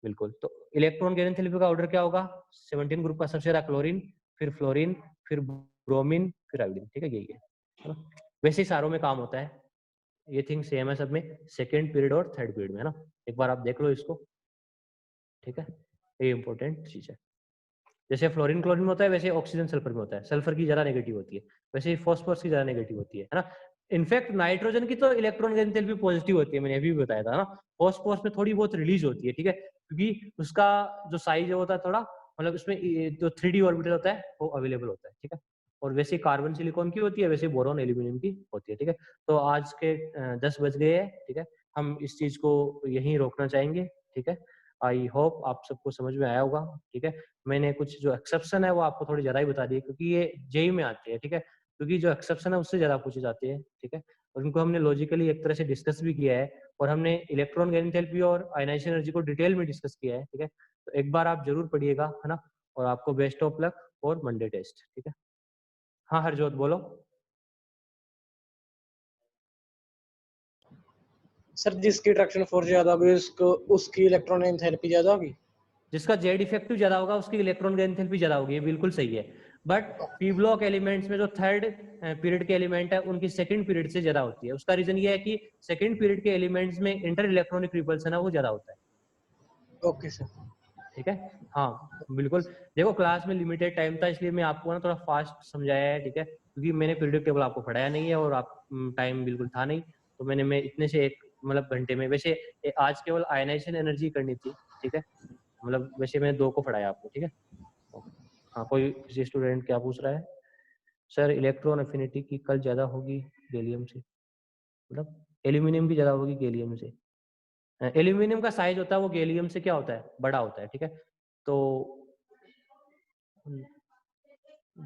बिल्कुल। तो इलेक्ट्रॉन गैर एंथैल्पी का ऑर्डर क्या होगा, 17 ग्रुप का सबसे ज्यादा क्लोरीन, फिर फ्लोरीन, फिर ब्रोमीन, फिर आयोडीन, ठीक है, यही है ना? वैसे ही सारों में काम होता है, ये थिंग सेम है सब में, सेकेंड पीरियड और थर्ड पीरियड में, है ना, एक बार आप देख लो इसको, ठीक है, ये इंपॉर्टेंट चीज है। जैसे फ्लोरीन क्लोरीन में होता है वैसे ऑक्सीजन सल्फर में होता है, सल्फर की ज्यादा नेगेटिव होती है, वैसे ही फॉस्फोरस की ज्यादा नेगेटिव होती है ना। इनफैक्ट नाइट्रोजन की तो इलेक्ट्रॉन गैर एंथैल्पी पॉजिटिव होती है, मैंने अभी भी बताया था ना, फॉस्फोरस में थोड़ी बहुत रिलीज होती है, ठीक है, क्योंकि उसका जो साइज होता है थोड़ा, मतलब उसमें जो 3D ऑर्बिटल होता है वो अवेलेबल होता है, ठीक है, और वैसे कार्बन सिलिकॉन की होती है, वैसे बोरॉन एल्यूमिनियम की होती है, ठीक है। तो आज के 10 बज गए हैं, ठीक है, हम इस चीज को यहीं रोकना चाहेंगे, ठीक है। आई होप आप सबको समझ में आया होगा, ठीक है। मैंने कुछ जो एक्सेप्शन है वो आपको थोड़ी ज्यादा ही बता दिए, क्योंकि ये जेई में आते हैं, ठीक है, क्योंकि जो एक्सेप्शन है उससे ज्यादा पूछे जाते हैं, ठीक है, और उनको हमने लॉजिकली एक तरह से डिस्कस भी किया है, और हमने इलेक्ट्रॉन गैर एंथैल्पी और आयनाइजेशन एनर्जी को डिटेल में डिस्कस किया है, ठीक है। तो एक बार आप जरूर पढ़िएगा, है ना, और आपको बेस्ट ऑफ लक और मंडे टेस्ट, ठीक है। हाँ हरजोत बोलो। सर जिसकी अट्रैक्शन फोर्स ज्यादा होगी उसको उसकी इलेक्ट्रॉन एंथैल्पी ज्यादा होगी। जिसका जेड इफेक्टिव ज्यादा होगा उसकी इलेक्ट्रॉन गैर एंथैल्पी ज्यादा होगी, ये बिल्कुल सही है। बट पी ब्लॉक एलिमेंट्स में जो थर्ड पीरियड के एलिमेंट है उनकी सेकंड पीरियड से ज्यादा होती है। उसका रीजन ये है कि सेकंड पीरियड के एलिमेंट्स में इंटर इलेक्ट्रॉनिक रिपल्सन है वो ज्यादा होता है। ओके सर, ठीक है, हाँ बिल्कुल। देखो क्लास में लिमिटेड टाइम था इसलिए मैं आपको ना थोड़ा फास्ट समझाया है, ठीक है, क्योंकि मैंने पीरियड टेबल आपको पढ़ाया नहीं है और आप टाइम बिल्कुल था नहीं, तो मैं इतने से एक मतलब घंटे में, वैसे आज केवल आयनाइजेशन एनर्जी करनी थी, ठीक है, मतलब वैसे मैंने 2 को पढ़ाया आपको, ठीक है। हाँ कोई किसी स्टूडेंट क्या पूछ रहा है, सर इलेक्ट्रॉन एफिनिटी की कल ज्यादा होगी गैलियम से, मतलब एल्यूमिनियम की ज्यादा होगी गैलियम से। एल्यूमिनियम का साइज होता है वो गैलियम से क्या होता है, बड़ा होता है, ठीक है। तो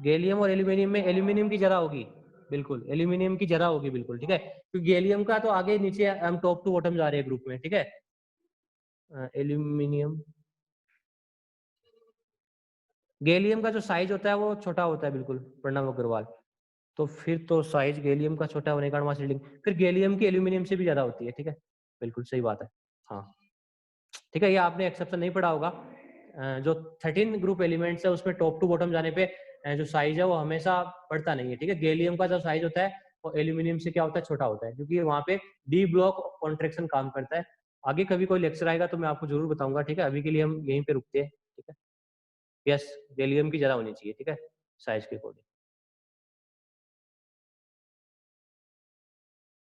गैलियम और एल्यूमिनियम में एल्यूमिनियम की ज्यादा होगी, बिल्कुल एल्यूमिनियम की ज्यादा होगी, बिल्कुल ठीक है, क्योंकि गैलियम का तो आगे नीचे हम टॉप टू बॉटम जा रहे हैं ग्रुप में, ठीक है। एल्यूमिनियम गैलियम का जो साइज होता है वो छोटा होता है, बिल्कुल प्रणव अग्रवाल। तो फिर तो साइज गैलियम का छोटा होने का कारण रीडिंग फिर गैलियम की एल्यूमिनियम से भी ज्यादा होती है, ठीक है, बिल्कुल सही बात है। हाँ ठीक है, ये आपने एक्सेप्शन नहीं पढ़ा होगा। जो 13 ग्रुप एलिमेंट्स है उसमें टॉप टू बॉटम जाने पे जो साइज है वो हमेशा बढ़ता नहीं है, ठीक है। गैलियम का जो साइज होता है वो एल्यूमिनियम से क्या होता है, छोटा होता है, क्योंकि वहाँ पे डी ब्लॉक कॉन्ट्रेक्शन काम करता है। आगे कभी कोई लेक्चर आएगा तो मैं आपको जरूर बताऊंगा, ठीक है। अभी के लिए हम यहीं पे रुकते हैं, ठीक है। यस गैलियम की ज्यादा होनी चाहिए, ठीक है, साइज के अकॉर्डिंग।